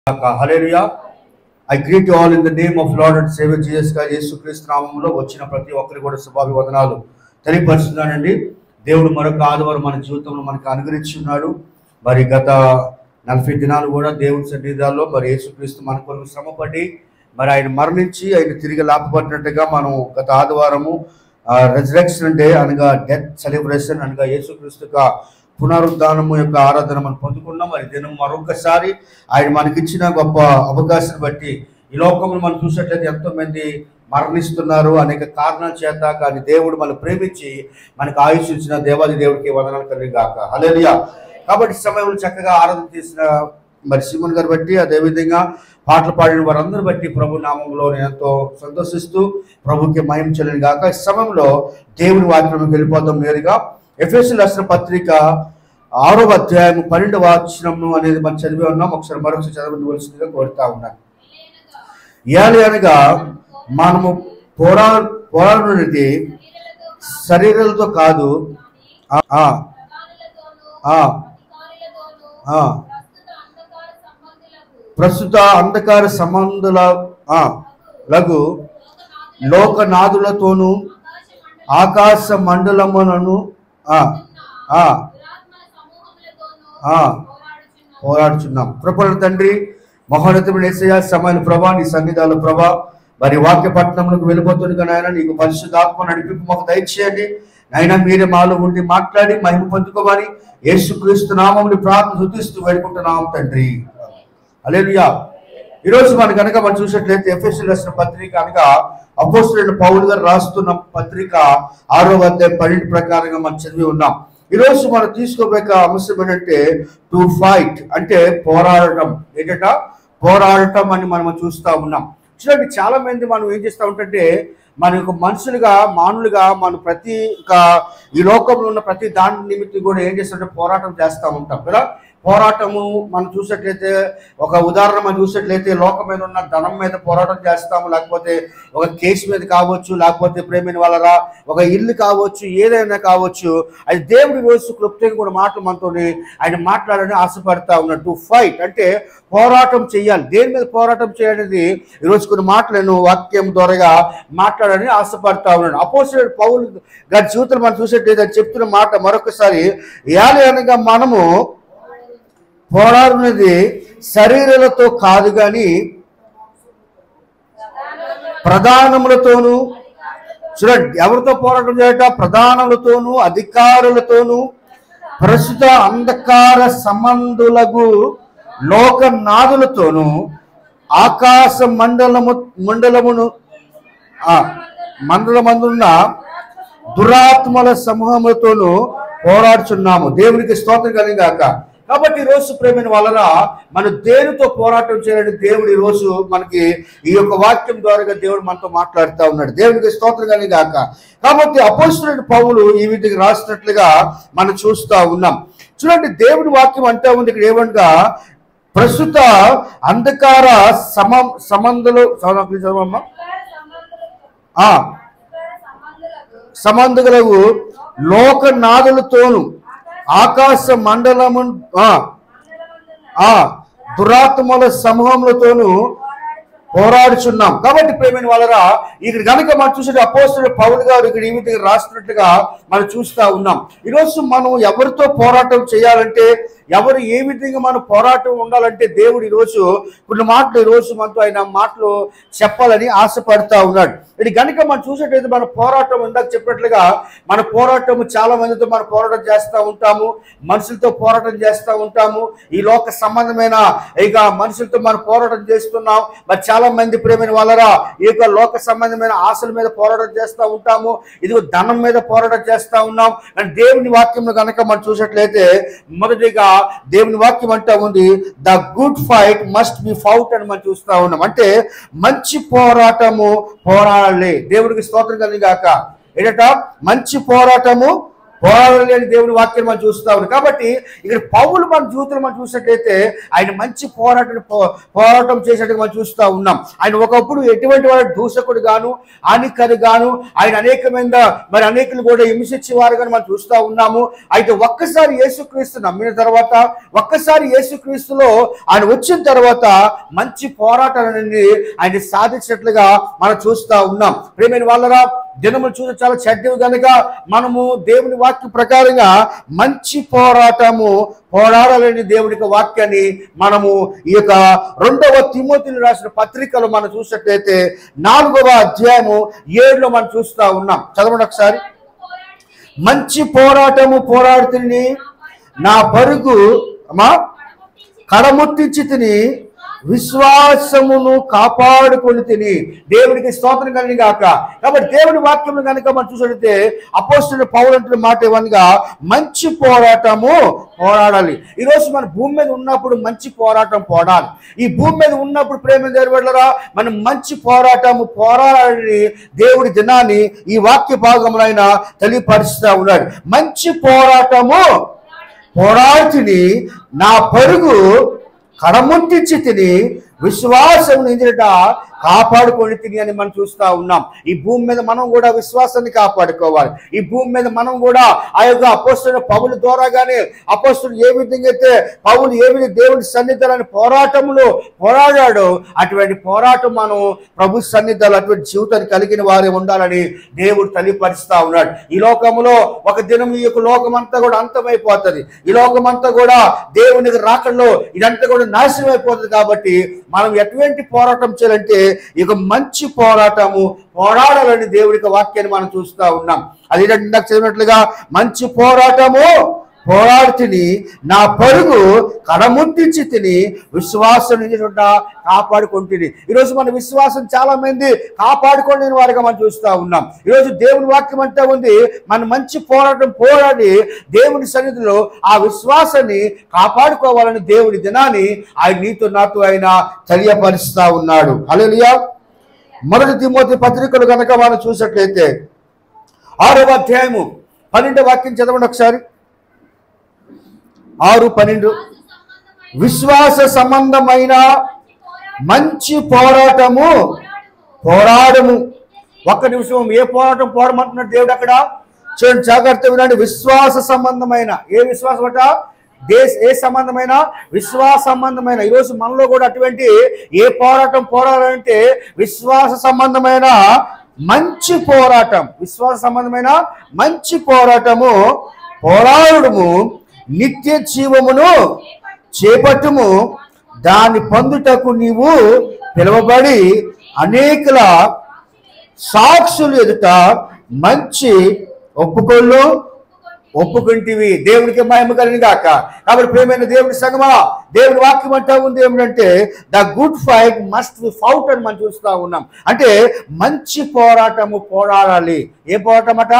Hallelujah. I greet you all in the name of Lord and Savior Jesus Christ. యేసుక్రీస్తు నామములో వచ్చిన ప్రతి ఒక్కరికి కూడా శుభాభివందనాలు తెలియపరుస్తున్నానండి. దేవుడు మరొక ఆదివారం మన జీవితంలో మనకు అనుగ్రహించి ఉన్నాడు. మరి గత 40 దినాలు కూడా దేవుని సన్నిధానంలో మరి యేసుక్రీస్తు మన కొరకు శ్రమపడి మరి ఆయన మరణించి ఆయన తిరిగి లాభపడినట్టుగా మనం గత ఆదివారము రెజరెక్షన్ డే అనగా డెత్ సెలబ్రేషన్ అనగా యేసుక్రీస్తు పునరుద్ధానము యొక్క ఆరాధన మనం పొందుకున్నాం. మరి దినం మరొకసారి ఆయన మనకిచ్చిన గొప్ప అవకాశం బట్టి ఈ లోకంలో మనం చూసినట్లయితే ఎంతోమంది మరణిస్తున్నారు అనేక కారణాల చేత. కానీ దేవుడు మనం ప్రేమించి మనకు ఆయుష్ ఇచ్చిన దేవాది దేవుడికి వందనాలు కలిగాక. హల్లెలూయా. కాబట్టి సమయంలో చక్కగా ఆరాధన చేసిన మరి సిమోన్ గారు బట్టి అదేవిధంగా పాటలు పాడిన వారందరూ బట్టి ప్రభు నామంలో నేను ఎంతో సంతోషిస్తూ ప్రభుకి మహిమ చెల్లిన గాక. ఈ సమయంలో దేవుని వాక్యంలోకి వెళ్ళిపోతాం నేరుగా. ఎఫెసీయులకు రాసిన పత్రిక 6వ అధ్యాయం 12వ వచనం అనేది మనం చదివి ఉన్నాం. ఒకసారి మరొకసారి చదవవలసిందిగా కోరుతా ఉన్నాను. అనగా మనము పోరాడుతున్నది శరీరాలతో కాదు, ప్రస్తుత అంధకార సంబంధులకు లోకనాథులతోనూ ఆకాశ మండలములను పోరాడుచున్నాం. కృపణ తండ్రి, మహోన్నతమైన యేసయ్య, సమయాల ప్రభా, నీ సన్నిధానంలో ప్రభా మరి వాక్య పట్టణంలోకి వెళ్ళిపోతుంది నాయన. నీకు పరిశుద్ధాత్మ నడిపింపు మాకు దయచేయండి నాయన. మీరే మాలో ఉండి మాట్లాడి మహిమ పొందుకోమని యేసుక్రీస్తు నామముని ప్రార్థన స్తుతిస్తూ వేడుకుంటున్నాం తండ్రి. హల్లెలూయా. ఈరోజు మనం కనుక మనం చూసినట్లయితే ఎఫెసీయులకు రాసిన పత్రిక అనగా అపోస్తలుడైన పౌలు గారు రాస్తున్న పత్రిక 6వ అధ్యాయం 12 ప్రకారంగా మనం చదివి ఉన్నాం. ఈరోజు మనం తీసుకోబోయే అంశం ఏంటంటే టు ఫైట్, అంటే పోరాడటం. ఏంటంట పోరాడటం అని మనం చూస్తూ ఉన్నాం. చూడండి, చాలా మంది మనం ఏం చేస్తూ ఉంటే మన యొక్క మనుషులుగా మానవులుగా మనం ప్రతి ఈ లోకంలో ఉన్న ప్రతి దాని నిమిత్తం కూడా ఏం చేస్తుంటే పోరాటం చేస్తూ ఉంటాం కదా. పోరాటము మనం చూసినట్లయితే ఒక ఉదాహరణ మనం చూసినట్లయితే లోకం మీద ఉన్న ధనం మీద పోరాటం చేస్తాము, లేకపోతే ఒక కేసు మీద కావచ్చు, లేకపోతే ప్రేమిని వాళ్ళరా ఒక ఇల్లు కావచ్చు, ఏదైనా కావచ్చు. అది దేవుడి రోజు క్లుప్తంగా కూడా మాటలు మనతో ఆయన మాట్లాడాలని ఆశపడతా ఉన్నాడు. టు ఫైట్ అంటే పోరాటం చేయాలి. దేని మీద పోరాటం చేయాలనేది ఈరోజు కొన్ని మాటలు నేను వాక్యం ద్వారాగా మాట్లాడాలని ఆశపడతా ఉన్నాడు. అపోస్తలుడైన పౌలు గారి జీవితంలో మనం చూసినట్లయితే చెప్తున్న మాట మరొకసారి, అనగా మనము పోరాడున్నది శరీరాలతో కాదు కానీ ప్రధానములతోనూ. చూడండి, ఎవరితో పోరాటం చేయట? ప్రధానములతోనూ అధికారులతోనూ ప్రస్తుత అంధకార సంబంధులకు లోకనాథులతోనూ ఆకాశ మండలమందున్న దురాత్మల సమూహములతోనూ పోరాడుచున్నాము. దేవునికి స్తోత్రం కలిగాక. కాబట్టి ఈరోజు ప్రేమైన వాళ్ళరా మనం దేనితో పోరాటం చేయాలని దేవుడు ఈరోజు మనకి ఈ యొక్క వాక్యం ద్వారా దేవుడు మనతో మాట్లాడుతూ ఉన్నాడు. దేవునికి స్తోత్రం కలిగాక. కాబట్టి అపోస్తలుడైన పౌలు ఈ విధంగా రాసినట్లుగా మనం చూస్తూ ఉన్నాం. చూడండి, దేవుడి వాక్యం అంటా ఉంది ఇక్కడ ఏమనగా ప్రస్తుత అంధకార సంబంధులకు లోకనాథులతోనూ ఆకాశ మండలము దురాత్మల సమూహములతోనూ పోరాడుచున్నాం. కాబట్టి ప్రేమైన వాళ్ళరా ఇక్కడ కనుక మనం చూసే అపోస్తలుడైన పౌలు గారు ఇక్కడ ఈ విధంగా రాస్తున్నట్టుగా మనం చూస్తూ ఉన్నాం. ఈరోజు మనం ఎవరితో పోరాటం చేయాలంటే, ఎవరు ఏ విధంగా మన పోరాటం ఉండాలంటే దేవుడు ఈరోజు కొన్ని మాటలు ఈరోజు మనతో ఆయన మాటలు చెప్పాలని ఆశపడతా ఉన్నాడు. ఇది కనుక మనం చూసేటైతే మన పోరాటం ఇందాక చెప్పినట్లుగా మన పోరాటం చాలా మందితో మనం పోరాటం చేస్తూ ఉంటాము, మనుషులతో పోరాటం చేస్తూ ఉంటాము. ఈ లోక సంబంధమైన మనుషులతో మనం పోరాటం చేస్తున్నాం. మరి చాలా మంది ప్రేమైన వాళ్ళరా ఈ యొక్క లోక సంబంధమైన ఆశల మీద పోరాటం చేస్తూ ఉంటాము, ఇదిగో ధనం మీద పోరాటం చేస్తూ ఉన్నాం. కానీ దేవుని వాక్యంలో కనుక మనం చూసినట్లయితే మొదటిగా దేవుని వాక్యం అంటా ఉంది, the good fight must be fought అని మనం చూస్తూ ఉన్నాం. అంటే మంచి పోరాటము పోరాడాలి. దేవుడికి స్తోత్రం కలిగాక. ఏంటంట? మంచి పోరాటము పోరాడాలి అని దేవుని వాక్యం మనం చూస్తా ఉన్నాం. కాబట్టి ఇక్కడ పౌలు మన జీవితంలో మనం చూసినట్లయితే ఆయన మంచి పోరాటం చేసినట్టుగా మనం చూస్తూ ఉన్నాం. ఆయన ఒకప్పుడు ఎటువంటి వాడు దూషకుడు గాను, హానికరి గాను, ఆయన అనేకులు కూడా హింసించేవారు కానీ మనం చూస్తూ ఉన్నాము. అయితే ఒక్కసారి యేసుక్రీస్తు నమ్మిన తర్వాత, ఒక్కసారి యేసుక్రీస్తులో ఆయన వచ్చిన తర్వాత మంచి పోరాటాన్ని ఆయన సాధించినట్లుగా మనం చూస్తూ ఉన్నాం. ప్రియమైన వాళ్ళరా, దినములు చూసి చాలా చెడ్డవి కనుక మనము దేవుని వాక్య ప్రకారంగా మంచి పోరాడాలని దేవుని యొక్క వాక్యాన్ని మనము ఈ యొక్క 2వ తిమోతిలో రాసిన పత్రికలో మనం చూసినట్లయితే 4వ అధ్యాయము 7లో మనం చూస్తా ఉన్నాం. చదవండి ఒకసారి. మంచి పోరాడుతుని నా పరుగు కడముట్టించి తిని విశ్వాసమును కాపాడుకొని తిని. దేవుడికి స్తోత్రం కలిగి గాక. కాబట్టి దేవుని వాక్యం కనుక మనం చూసినట్లయితే అపోస్తలుడైన పౌలు అంటున్న మాట ఏమనగా మంచి పోరాడాలి. ఈరోజు మన భూమి మీద ఉన్నప్పుడు మంచి పోరాటం పోరాడాలి. ఈ భూమి మీద ఉన్నప్పుడు ప్రేమ దేవుడరా మనం మంచి పోరాడాలని దేవుడి దినాన్ని ఈ వాక్య భాగంలో ఆయన తెలియపరుస్తూ ఉన్నాడు. మంచి పోరాడుతుని నా పరుగు కడముట్టించి తిని విశ్వాసం నిజట కాపాడుకొని తిని అని మనం చూస్తూ ఉన్నాం. ఈ భూమి మీద మనం కూడా విశ్వాసాన్ని కాపాడుకోవాలి. ఈ భూమి మీద మనం కూడా ఆ యొక్క అపోస్తలుడైన పౌలు ద్వారాగానే అపోస్తలుడు ఏ విధంగా అయితే పౌలు ఏ విధంగా దేవుడి సన్నిధానాన్ని పోరాటంలో పోరాడాడో అటువంటి పోరాటం మనం ప్రభు సన్నిధానం అటువంటి జీవితాన్ని కలిగిన వారే ఉండాలని దేవుడు తెలియపరుస్తూ ఉన్నాడు. ఈ లోకంలో ఒక దినం ఈ యొక్క లోకమంతా కూడా అంతమైపోతుంది. ఈ లోకమంతా కూడా దేవునికి రాకల్లో ఇదంతా కూడా నాశనం అయిపోతుంది. కాబట్టి మనం ఎటువంటి పోరాటం చేయాలంటే ఇక మంచి పోరాడాలని దేవుడికి వాక్యాన్ని మనం చూస్తూ ఉన్నాం. అది ఇందాక చదివినట్లుగా మంచి పోరాడుతుని నా పరుగు కడముట్టించి తిని విశ్వాసం కాపాడుకుంటుంది. ఈరోజు మన విశ్వాసం చాలా మంది కాపాడుకోలేని వారిగా మనం చూస్తూ ఉన్నాం. ఈరోజు దేవుని వాక్యం అంటే ఉంది మన మంచి పోరాడి దేవుని సన్నిధిలో ఆ విశ్వాసాన్ని కాపాడుకోవాలని దేవుడి దినాన్ని ఆయన నీతో నాతో ఆయన తెలియపరుస్తూ ఉన్నాడు. హల్లెలూయా. 1 తిమోతి పత్రికలు కనుక మనం చూసినట్లయితే 6వ అధ్యాయము 12వ వాక్యం చదవండి ఒకసారి. 6:12 విశ్వాస సంబంధమైన మంచి పోరాడము. ఒక్క నిమిషం, ఏ పోరాటం పోరాడమంటున్నాడు దేవుడు అక్కడ చూడండి, జాగ్రత్త వినండి. విశ్వాస సంబంధమైన, ఏ విశ్వాసం అట? ఏ సంబంధమైన? విశ్వాస సంబంధమైన. ఈరోజు మనలో కూడా అటువంటి ఏ పోరాటం పోరాడాలంటే విశ్వాస సంబంధమైన మంచి పోరాటం. విశ్వాస సంబంధమైన మంచి పోరాడము నిత్య జీవమును చేపట్టుము, దాన్ని పొందుటకు నీవు పిలువబడి అనేకుల సాక్షులు ఎదుట మంచి ఒప్పుకుంటివి. దేవుడికి మహిమ కలిగిన గాక. కాబట్టి ప్రియమైన దేవుడి సంగమా, దేవుడి వాక్యం అంటా ఉంది ఏమిటంటే the good fight must be fought అని మనం చూస్తూ ఉన్నాం. అంటే మంచి పోరాడాలి. ఏ పోరాటం అట?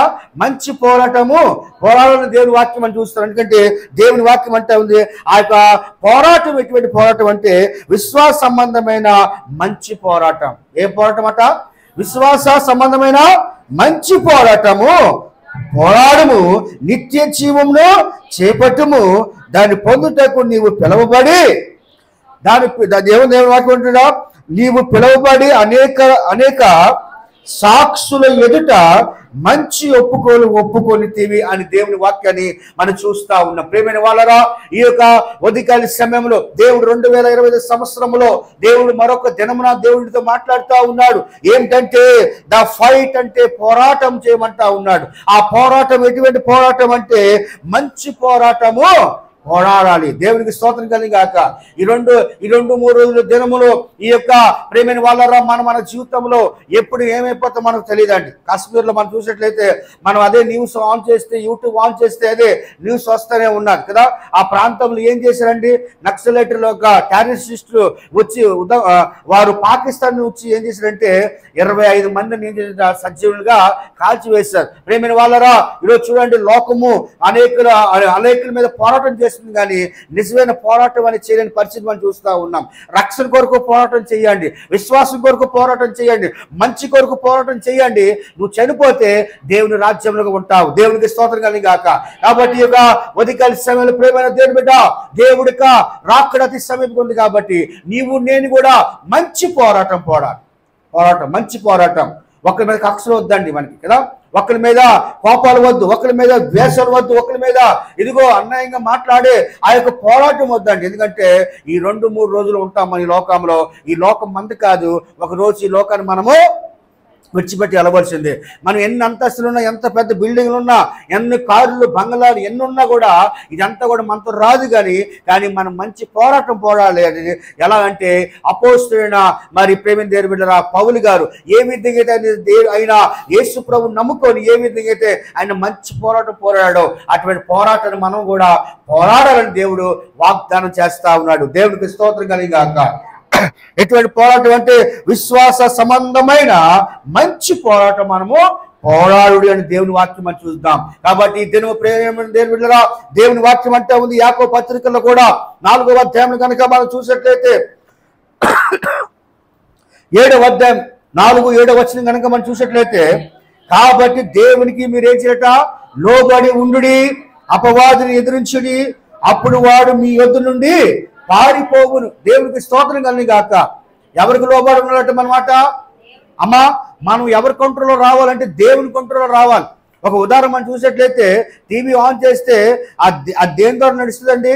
మంచి పోరాడాలని దేవుని వాక్యం అని చూస్తాం. ఎందుకంటే దేవుని వాక్యం అంటా ఉంది ఆ యొక్క పోరాటం ఎటువంటి పోరాటం అంటే విశ్వాస సంబంధమైన మంచి పోరాటం. ఏ పోరాటం అట? విశ్వాస సంబంధమైన మంచి పోరాడము నిత్య జీవమును చేపట్టుము, దాన్ని పొందుటకు నీవు పిలువబడి దేవుని వాక్యం అంటున్నా నీవు పిలువబడి అనేక సాక్షుల ఎదుట మంచి ఒప్పుకొనితివి అని దేవుని వాక్యాన్ని మనం చూస్తా ఉన్నాం. ప్రియమైన వాళ్ళరా, ఈ యొక్క ఉదయకాల సమయంలో దేవుడు 2025 సంవత్సరంలో దేవుడు మరొక దినమున దేవుడితో మాట్లాడుతూ ఉన్నాడు. ఏంటంటే ద ఫైట్ అంటే పోరాటం చేయమంటా ఉన్నాడు. ఆ పోరాటం ఎటువంటి పోరాటం అంటే మంచి పోరాడాలి. దేవునికి స్తోత్రం కలిగాక. ఈ రెండు 3 రోజుల దినములు ఈ యొక్క ప్రేమైన వాళ్ళరా మన జీవితంలో ఎప్పుడు ఏమైపోతాం మనకు తెలియదండి. కాశ్మీర్లో మనం చూసినట్లయితే మనం అదే న్యూస్ ఆన్ చేస్తే, యూట్యూబ్ ఆన్ చేస్తే అదే న్యూస్ వస్తూనే ఉన్నారు కదా. ఆ ప్రాంతంలో ఏం చేశారండి, నక్సలైట్లు టెర్రరిస్టులు వచ్చి వారు పాకిస్తాన్ వచ్చి ఏం చేశారంటే 25 మందిని ఏం చేశారు, సజీవులుగా కాల్చివేశారు. ప్రేమైన వాళ్ళరా ఈరోజు చూడండి, లోకము అనేకుల మీద పోరాటం చేస్తుంది కానీ నిజమైన పోరాటం అని చేయలేని పరిస్థితి మనం చూస్తూ ఉన్నాం. రక్షణ కొరకు పోరాటం చేయండి, విశ్వాసం కొరకు పోరాటం చేయండి, మంచి కొరకు పోరాటం చేయండి. నువ్వు చనిపోతే దేవుని రాజ్యంలో ఉంటావు. దేవునికి స్తోత్రం కలిగి గాక. కాబట్టి ఈ యొక్క ఉదయకాల సమయంలో ప్రియమైన దేవుని బిడ్డ, దేవుడిక రాకడ అతి సమీపంగా ఉంది. కాబట్టి నీవు నేను కూడా మంచి పోరాటం మంచి పోరాటం. ఒకరి మీద కక్షలు వద్దండి మనకి కదా, ఒకరి మీద కోపాలు వద్దు, ఒకరి మీద ద్వేషాలు వద్దు, ఒకరి మీద ఇదిగో అన్యాయంగా మాట్లాడే ఆ యొక్క పోరాటం వద్దండి. ఎందుకంటే ఈ 2-3 రోజులు ఉంటాం మన ఈ లోకంలో. ఈ లోకం మంది కాదు. ఒక రోజు ఈ లోకాన్ని మనము విడిచిపెట్టి వెళ్ళవలసిందే. మనం ఎన్ని అంతస్తులున్నా, ఎంత పెద్ద బిల్డింగ్లు ఉన్నా, ఎన్ని కార్లు బంగ్లాలు ఎన్ని ఉన్నా కూడా ఇదంతా కూడా మనతో రాదు. కానీ మనం మంచి పోరాటం పోరాడాలి. అది ఎలా అంటే అపోస్తలుడైన మరి ప్రేమ దేవుని బిడ్డలారా పౌలు గారు ఏ విధంగా అయితే ఆయన యేసు ప్రభువుని నమ్ముకొని ఏ విధంగా అయితే ఆయన మంచి పోరాటం పోరాడాడో అటువంటి పోరాటాన్ని మనం కూడా పోరాడాలని దేవుడు వాగ్దానం చేస్తా ఉన్నాడు. దేవుడికి స్తోత్రం కలిగి గాక. ఎటువంటి పోరాటం అంటే విశ్వాస సంబంధమైన మంచి పోరాటం మనము పోరాడు అని దేవుని వాక్యం మనం చూద్దాం. కాబట్టి దినము ప్రేమ దేవుని బిడ్డలారా దేవుని వాక్యం అంటే ఉంది. యాకోబు పత్రికలో కూడా 4వ అధ్యాయం కనుక మనం చూసినట్లయితే 7వ అధ్యాయం 4-7 వచనం కనుక మనం చూసినట్లయితే, కాబట్టి దేవునికి మీరేం చేయట, లోబడి ఉండుడి, అపవాదిని ఎదిరించుడి, అప్పుడు వాడు మీ యొద్ద నుండి పారిపోవును. దేవునికి స్తోత్రం కలిగి గాక. ఎవరికి లోబడి ఉన్నట్టు మనమాట అమ్మా, మనం ఎవరి కంట్రోల్లో రావాలంటే దేవుని కంట్రోల్లో రావాలి. ఒక ఉదాహరణ మనం చూసేట్లయితే టీవీ ఆన్ చేస్తే ఆ దేని ద్వారా నడుస్తుందండి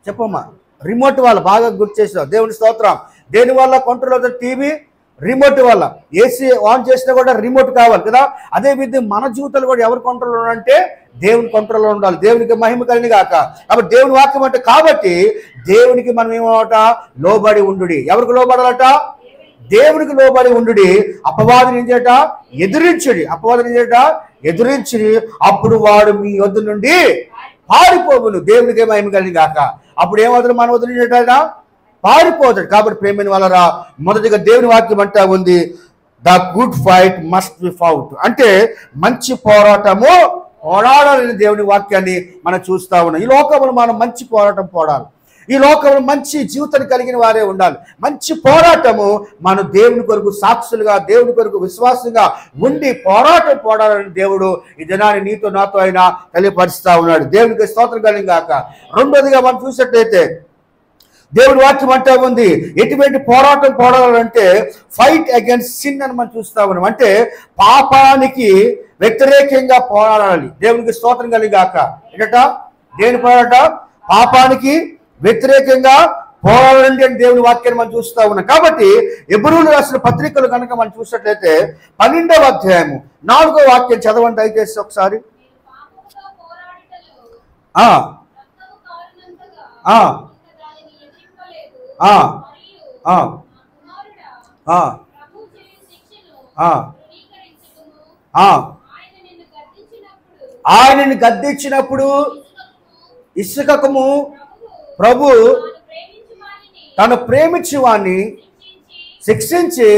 చెప్పమ్మా? రిమోట్ వల్ల. బాగా గుర్తు చేసావు, దేవుని స్తోత్రం. దేని వల్ల కంట్రోల్ అవుతుంది? టీవీ రిమోట్ వల్ల. ఏసీ ఆన్ చేసినా కూడా రిమోట్ కావాలి కదా. అదే విధంగా మన జీవితాలు కూడా ఎవరి కంట్రోల్లో ఉండాలంటే దేవుని కంట్రోల్లో ఉండాలి. దేవునికి మహిమ కలిగి గాక. కాబట్టి దేవుని వాక్యం అంటే, కాబట్టి దేవునికి మనం ఏమన్నట, లోబడి ఉండుడి. ఎవరికి లోబడాలట? దేవునికి లోబడి ఉండుడి. అపవాదిని ఏం చేయట, ఎదిరించుడి. అపవాదిని ఏం చేయట, ఎదిరించి అప్పుడు వాడు మీ వద్ద నుండి పారిపోవును. దేవునికి మహిమ కలిగి గాక. అప్పుడు ఏమవుతుంది? మన వద్ద నుండి పారిపోతాడు. కాబట్టి ప్రేమైన వాళ్ళరా, మొదటిగా దేవుని వాక్యం అంటా ఉంది, the good fight must be fought. అంటే మంచి పోరాటము పోరాడాలని దేవుని వాక్యాన్ని మనం చూస్తా ఉన్నాం. ఈ లోకంలో మనం మంచి పోరాటం పోరాడాలి. ఈ లోకంలో మంచి జీవితాన్ని కలిగిన వారే ఉండాలి. మంచి పోరాటము మనం దేవుని కొరకు సాక్షులుగా, దేవుని కొరకు విశ్వాసంగా ఉండి పోరాటం పోరాడాలని దేవుడు ఈ దినాన్ని నీతో నాతో అయినా తెలియపరుస్తా ఉన్నాడు. దేవునికి స్తోత్రం కలిగి గాక. రెండోదిగా మనం చూసినట్లయితే దేవుని వాక్యం అంటా ఉంది, ఎటువంటి పోరాటం పోరాడాలంటే ఫైట్ అగైన్స్ సిన్ అని మనం చూస్తా ఉన్నాం. అంటే పాపానికి వ్యతిరేకంగా పోరాడాలి. దేవునికి స్తోత్రం కలిగి గాక. ఏంటట? దేని పోరాట? పాపానికి వ్యతిరేకంగా పోరాడండి అని దేవుని వాక్యాన్ని మనం చూస్తా ఉన్నాం. కాబట్టి హెబ్రీయులకు రాసిన పత్రికలు కనుక మనం చూసినట్లయితే 12వ అధ్యాయము 4వ వాక్యం చదవండి దయచేసి ఒకసారి. ఆయనని గద్దించినప్పుడు ఇసుకము ప్రభు తను ప్రేమించి వాణ్ణి శిక్షించి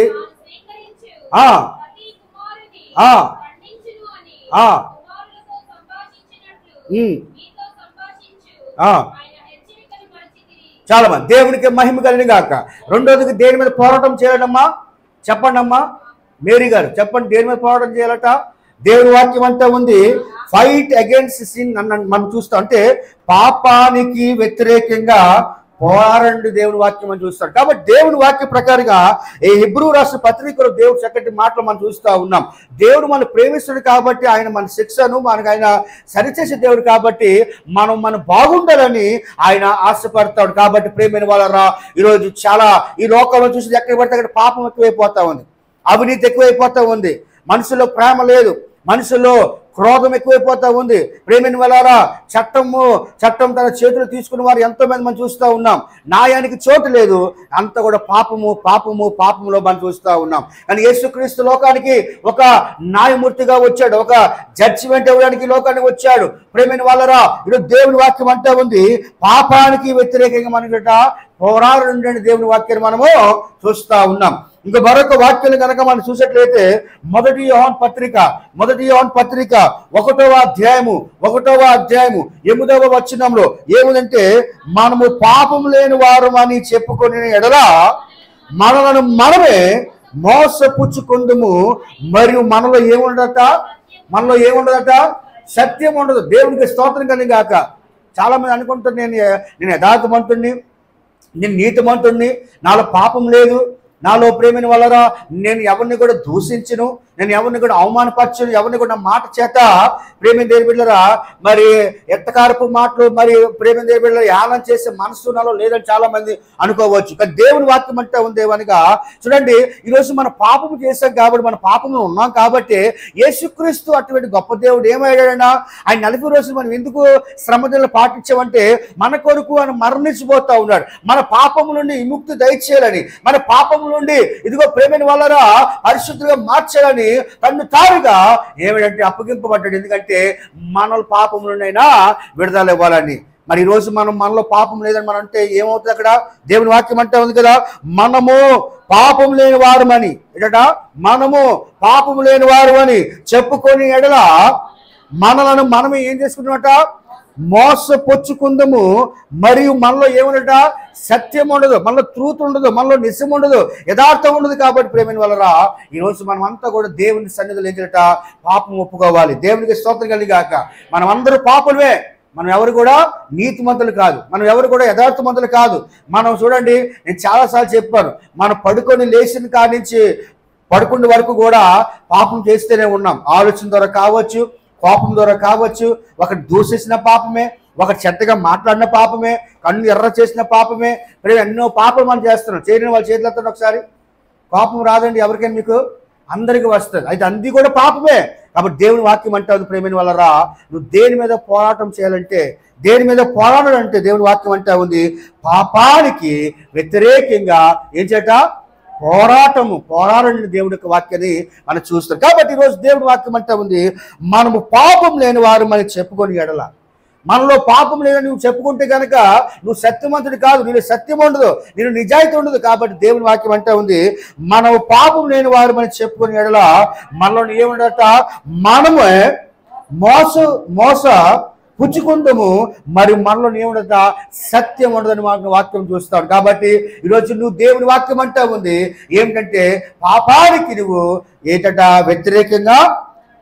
చాలా మంది దేవునికి మహిమ కలిగిన గాక. రెండోదికి దేని మీద పోరాటం చేయాలమ్మా? చెప్పండి అమ్మా మేరీ గారు, చెప్పండి దేని మీద పోరాటం చేయాలట? దేవుని వాక్యం అంతా ఉంది, ఫైట్ అగైన్స్ సిన్ అన్న మనం చూస్తాం. అంటే పాపానికి వ్యతిరేకంగా పోరాడండి దేవుని వాక్యం అని చూస్తాడు. కాబట్టి దేవుని వాక్య ప్రకారంగా ఈ హెబ్రీ రాష్ట్ర పత్రికలో దేవుడు చక్కటి మాటలు మనం చూస్తూ ఉన్నాం. దేవుడు మనం ప్రేమిస్తుడు కాబట్టి ఆయన మన శిక్షను మనకు ఆయన సరిచేసే దేవుడు కాబట్టి మనం బాగుండాలని ఆయన ఆశపడతాడు. కాబట్టి ప్రేమైన వాళ్ళరా, ఈరోజు చాలా ఈ లోకంలో చూసి ఎక్కడ పడితే అక్కడ పాపం ఎక్కువైపోతా ఉంది, అవినీతి ఎక్కువైపోతా ఉంది, మనుషుల్లో ప్రేమ లేదు, మనుషుల్లో క్రోధం ఎక్కువైపోతా ఉంది. ప్రేమిని వెళ్ళారా, చట్టం తన చేతులు తీసుకున్న వారు ఎంతో మంది మనం చూస్తూ ఉన్నాం. న్యాయానికి చోటు లేదు, అంత కూడా పాపములో మనం చూస్తూ ఉన్నాం. కానీ యేసుక్రీస్తు లోకానికి ఒక న్యాయమూర్తిగా వచ్చాడు, ఒక జడ్జిమెంట్ ఇవ్వడానికి లోకానికి వచ్చాడు. ప్రేమిని వాళ్ళరా, ఈరోజు దేవుని వాక్యం అంతా ఉంది, పాపానికి వ్యతిరేకంగా మనకి పోరాడండి దేవుని వాక్యాన్ని మనము చూస్తూ ఉన్నాం. ఇంకా మరొక వాక్యాలు కనుక మనం చూసినట్లయితే మొదటి యోహాను పత్రిక 1వ అధ్యాయము 8వ వచనంలో ఏముందంటే, మనము పాపం లేని వారు అని చెప్పుకొని ఎడల మనలను మనమే మోసపుచ్చుకుందుము, మరియు మనలో ఏముండదట సత్యం ఉండదు. దేవునికి స్తోత్రం కలిగి గాక. చాలా మంది అనుకుంటారు, నేను యథార్థమంతుణ్ణి, నేను నీతిమంతుణ్ణి, నాలో పాపం లేదు, నాలో ప్రేమిని వల్లరా నేను ఎవరిని కూడా దూషించను, నేను ఎవరిని కూడా అవమానపరచను, ఎవరిని కూడా మాట చేత ప్రేమిని దేని బిడ్డరా మరి ఎత్తకారపు మాటలు మరి ప్రేమిని దేని బిడ్డరా యానం చేసే మనసు నాలో లేదని చాలా మంది అనుకోవచ్చు. కానీ దేవుని వాక్యం అంటే ఉంది అనగా, చూడండి, ఈరోజు మన పాపము చేశాం కాబట్టి, మన పాపంలో ఉన్నాం కాబట్టి యేసుక్రీస్తు అటువంటి గొప్ప దేవుడు ఏమయ్యాడైనా ఆయన 40 రోజులు మనం ఎందుకు శ్రమదలు పాటించామంటే మన కొరకు ఆయన మరణించిపోతా ఉన్నాడు. మన పాపము నుండి విముక్తి దయచేయాలని, మన పాపము నుండి ఇదిగో ప్రేమిని వల్లరా పరిశుద్ధులుగా మార్చాలని తన్ను తారుగా ఏమిటంటే అప్పగింపబడ్డాడు. ఎందుకంటే మన పాపం నుండైనా విడుదల ఇవ్వాలని. మరి ఈరోజు మనలో పాపం లేదని మనం అంటే ఏమవుతుంది? అక్కడ దేవుని వాక్యం అంటే ఉంది కదా, మనము పాపం లేని వారమని మనము పాపం లేని వారు అని చెప్పుకొని ఎడల మనలను మనమే ఏం చేసుకున్నట మోసపుచ్చుకుందము, మరియు మనలో ఏముందట సత్యం ఉండదు, మనలో ట్రూత్ ఉండదు, మనలో నిజం ఉండదు, యథార్థం ఉండదు. కాబట్టి ప్రేమిని వల్లరా ఈరోజు మనం అంతా కూడా దేవుని సన్నిధిలో ఏంటట పాపం ఒప్పుకోవాలి. దేవునికి స్తోత్రం కలిగాక. మనం అందరూ పాపులమే, మనం ఎవరు కూడా నీతిమంతులు కాదు, మనం ఎవరు కూడా యథార్థమంతులు కాదు. మనం చూడండి, నేను చాలాసార్లు చెప్పాను, మనం పడుకొని లేచిన కాడి నుంచి పడుకునే వరకు కూడా పాపం చేస్తూనే ఉన్నాం. ఆలోచన ద్వారా కావచ్చు, కోపం ద్వారా కావచ్చు, ఒకటి దూషించిన పాపమే, ఒకటి చెత్తగా మాట్లాడిన పాపమే, కన్ను ఎర్ర చేసిన పాపమే, ఎన్నో పాపలు మనం చేస్తున్నాం. చేయని వాళ్ళ చేతులు ఎత్తండి ఒకసారి. కోపం రాదండి ఎవరికైనా, మీకు అందరికీ వస్తుంది. అయితే అన్ని కూడా పాపమే. కాబట్టి దేవుని వాక్యం అంటే ప్రేమిని వల్లరా నువ్వు దేని మీద పోరాటం చేయాలంటే, దేని మీద పోరాడాలంటే దేవుని వాక్యం అంటే ఉంది పాపానికి వ్యతిరేకంగా ఏం చేట పోరాడండి దేవుడి యొక్క వాక్యాన్ని మనం చూస్తాం. కాబట్టి ఈరోజు దేవుడి వాక్యం అంటే ఉంది మనము పాపం లేని వారు అని చెప్పుకొని ఎడల, మనలో పాపం లేదని నువ్వు చెప్పుకుంటే కనుక నువ్వు సత్యవంతుడు కాదు, నీలో సత్యం ఉండదు, నేను నిజాయితీ ఉండదు. కాబట్టి దేవుని వాక్యం అంటే ఉంది మనము పాపం లేని వారు అని చెప్పుకొని ఎడల మనలో ఏముండట మనమే మోస పుచ్చుకుందాము, మరి మనలో ఏముండట సత్యం ఉండదని వాక్యం చూస్తాడు. కాబట్టి ఈరోజు నువ్వు దేవుని వాక్యం అంటే ఉంది ఏమిటంటే పాపానికి నువ్వు ఏటట వ్యతిరేకంగా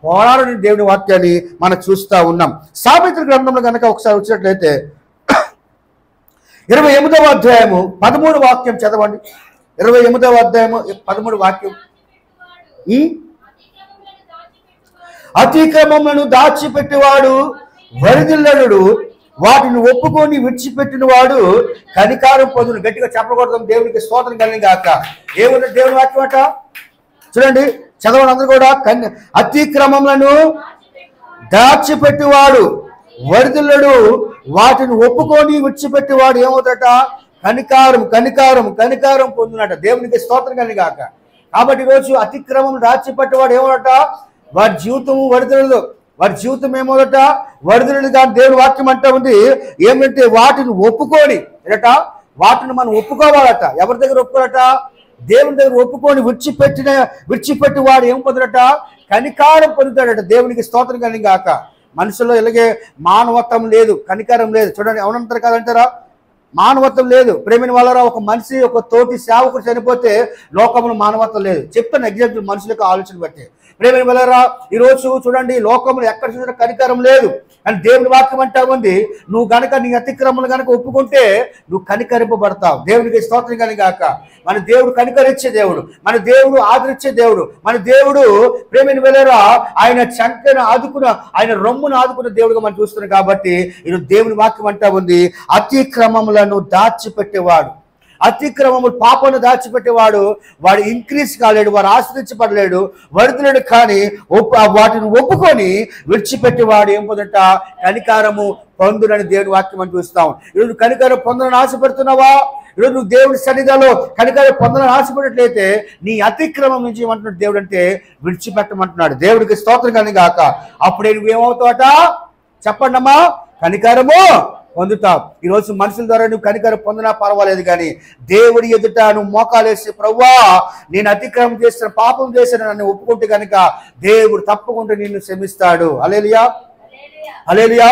పోరాడని దేవుని వాక్యాన్ని మనం చూస్తూ ఉన్నాం. సామెతల గ్రంథంలో కనుక ఒకసారి వచ్చినట్లయితే 28వ అధ్యాయము 13 వాక్యం చదవండి. 28వ అధ్యాయము 13 వాక్యం. అతిక్రమములను దాచిపెట్టేవాడు వరిదిల్లడు, వాటిని ఒప్పుకొని విడిచిపెట్టిన వాడు కనికారం పొందును. గట్టిగా చెప్పకూడదు. దేవునికి స్తోత్రం కలిగిన గాక. ఏముంది దేవుని వాక్యం అట చూడండి, చదవండి అందరూ కూడా. అతిక్రమములను దాచిపెట్టేవాడు వరిదిల్లడు, వాటిని ఒప్పుకొని విడిచిపెట్టేవాడు ఏమవుతాట కనికారం పొందునట. దేవునికి స్తోత్రం కలిగిన గాక. కాబట్టి ఈరోజు అతిక్రమం దాచిపెట్టేవాడు ఏమవునట వారి జీవితం వరిదిల్లదు, వారి జీవితం ఏమోదట వరిదిల్లదు. కానీ దేవుని వాక్యం అంటే ఉంది ఏమంటే వాటిని ఒప్పుకొని వాటిని మనం ఒప్పుకోవాలట. ఎవరి దగ్గర ఒప్పుకోవాలట? దేవుని దగ్గర ఒప్పుకొని విడిచిపెట్టి వాడు ఏం పొందుడట కనికారం పొందుతాడట. దేవునికి స్తోత్రం కలిగిన గాక. మనుషుల్లో ఇలాగే మానవత్వం లేదు, కనికారం లేదు. చూడండి, అవునంటారు కాదంటారా? మానవత్వం లేదు. ప్రేమిని వల్లరా ఒక మనిషి ఒక తోటి సేవకుడు చనిపోతే లోకంలో మానవత్వం లేదు. చెప్తాను ఎగ్జాంపుల్ మనుషులకు ఆలోచన బట్టి. ప్రేమిని వల్లరా ఈరోజు చూడండి లోకంలో ఎక్కడ చూసినా కనికరం లేదు. అని దేవుని వాక్యం అంటా ఉంది నువ్వు గనక నీ అతిక్రమలు గనక ఒప్పుకుంటే నువ్వు కనికరింపబడతావు. దేవునికి స్తోత్రం కలిగాక. మన దేవుడు కనికరించే దేవుడు, మన దేవుడు ఆదరించే దేవుడు, మన దేవుడు ప్రేమిని వెళ్ళరా ఆయన చంకను ఆదుకున్న, ఆయన రొమ్మును ఆదుకున్న దేవుడుగా మనం చూస్తున్నాం. కాబట్టి ఈరోజు దేవుని వాక్యం అంటా ఉంది అతిక్రమములను దాచిపెట్టేవాడు, అతిక్రమములు పాపను దాచిపెట్టేవాడు వాడు ఇంక్రీజ్ కాలేడు, వాడు ఆశ్రయించబడలేడు, వరిదిలేడు. కానీ వాటిని ఒప్పుకొని విడిచిపెట్టేవాడు ఏం పొందట కనికారము పొందునని దేవుని వాక్యం అని చూస్తాం. ఈరోజు కనికారం పొందనని ఆశపడుతున్నావా? ఈరోజు నువ్వు దేవుని సన్నిధిలో కనికారం పొందనని ఆశపడినట్లయితే నీ అతిక్రమం నుంచి ఏమంటున్నాడు దేవుడు అంటే విడిచిపెట్టమంటున్నాడు. దేవుడికి స్తోత్రం కానీ గాక. అప్పుడే నువ్వేమవుతావట చెప్పండి అమ్మా, కనికారము పొందుతావు. ఈరోజు మనుషుల ద్వారా నువ్వు కనికరం పొందినా పర్వాలేదు, కానీ దేవుడి ఎదుట నువ్వు మోకాలేసి ప్రభువా నేను అతిక్రమం చేసిన పాపం చేసిన నన్ను ఒప్పుకుంటే కనుక దేవుడు తప్పకుండా నిన్ను క్షమిస్తాడు. హల్లెలూయా, హల్లెలూయా.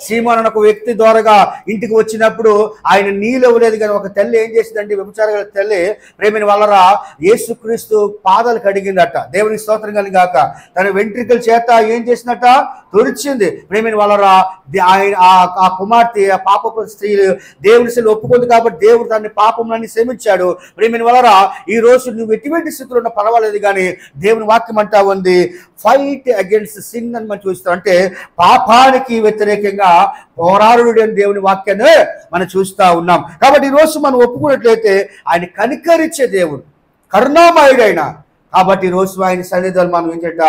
సీమోను అనే ఒక వ్యక్తి ద్వారాగా ఇంటికి వచ్చినప్పుడు ఆయన నీళ్ళు ఇవ్వలేదు, కానీ ఒక తల్లి ఏం చేసిందంటే వ్యభిచార తల్లి ప్రేమిని వల్లరా యేసుక్రీస్తు పాదాలు కడిగిందట. దేవునికి స్తోత్రం కలిగాక తన వెంట్రికల చేత ఏం చేసిందట, తుడిచింది. ప్రేమిని వల్లరా ఆయన ఆ కుమార్తె ఆ పాపపు స్త్రీలు దేవుని సెల్లు ఒప్పుకుంది కాబట్టి దేవుడు తన పాపంలన్నీ క్షమించాడు. ప్రేమిని వల్లరా ఈ రోజు నువ్వు ఎటువంటి స్థితిలో ఉన్నా పర్వాలేదు, కానీ దేవుని వాక్యం అంటా ఉంది ఫైట్ అగేన్స్ట్ సిన్ అని మనం చూస్తాం. అంటే పాపానికి వ్యతిరేకంగా పోరాడు అని దేవుని వాక్యాన్ని మనం చూస్తూ ఉన్నాం. కాబట్టి ఈరోజు మనం ఒప్పుకున్నట్లయితే ఆయన కనికరించే దేవుడు, కరుణామయుడైన. కాబట్టి ఈరోజు ఆయన సన్నిధాలు మనం ఏంటంటే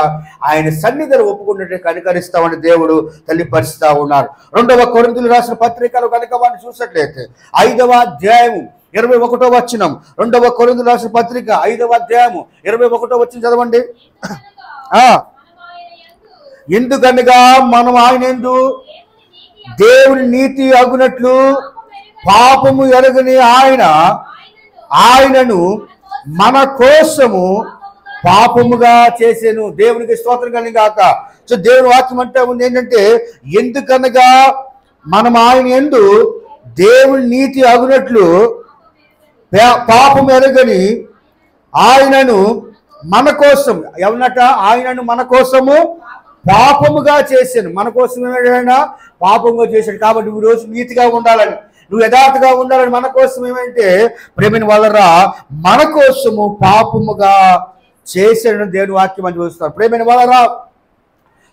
ఆయన సన్నిధాలు ఒప్పుకున్నట్టే కనికరిస్తామని దేవుడు తెలియపరుస్తూ ఉన్నారు. 2వ కొరింథీయులకు రాసిన పత్రికలో కనుక మనం చూసినట్లయితే 5వ అధ్యాయము 21వ వచనం, 2వ కొరింథీయులకు రాసిన పత్రిక 5వ అధ్యాయము 21వ వచనం చదవండి. ఎందుకనగా మనం ఆయనందు దేవుని నీతి అగునట్లు పాపము ఎరగని ఆయనను మన కోసము పాపముగా చేసేను. దేవునికి స్తోత్రం కలిగాక. సో దేవుని వాక్యం అంటే ఉంది ఏంటంటే ఎందుకనగా మనం ఆయన యందు దేవుని నీతి అగునట్లు పాపము ఎరగని ఆయనను మన కోసం ఎవనట, ఆయనను మన కోసము పాపముగా చేశాను. మన కోసం ఏమైనా పాపంగా చేశాడు. కాబట్టి నువ్వు రోజు నీతిగా ఉండాలని, నువ్వు యథార్థగా ఉండాలని మన కోసం ఏమంటే ప్రేమిని వల్లరా మన కోసము పాపముగా చేశాడని దేవుని వాక్యం అని చూస్తారు. ప్రేమిని వల్లరా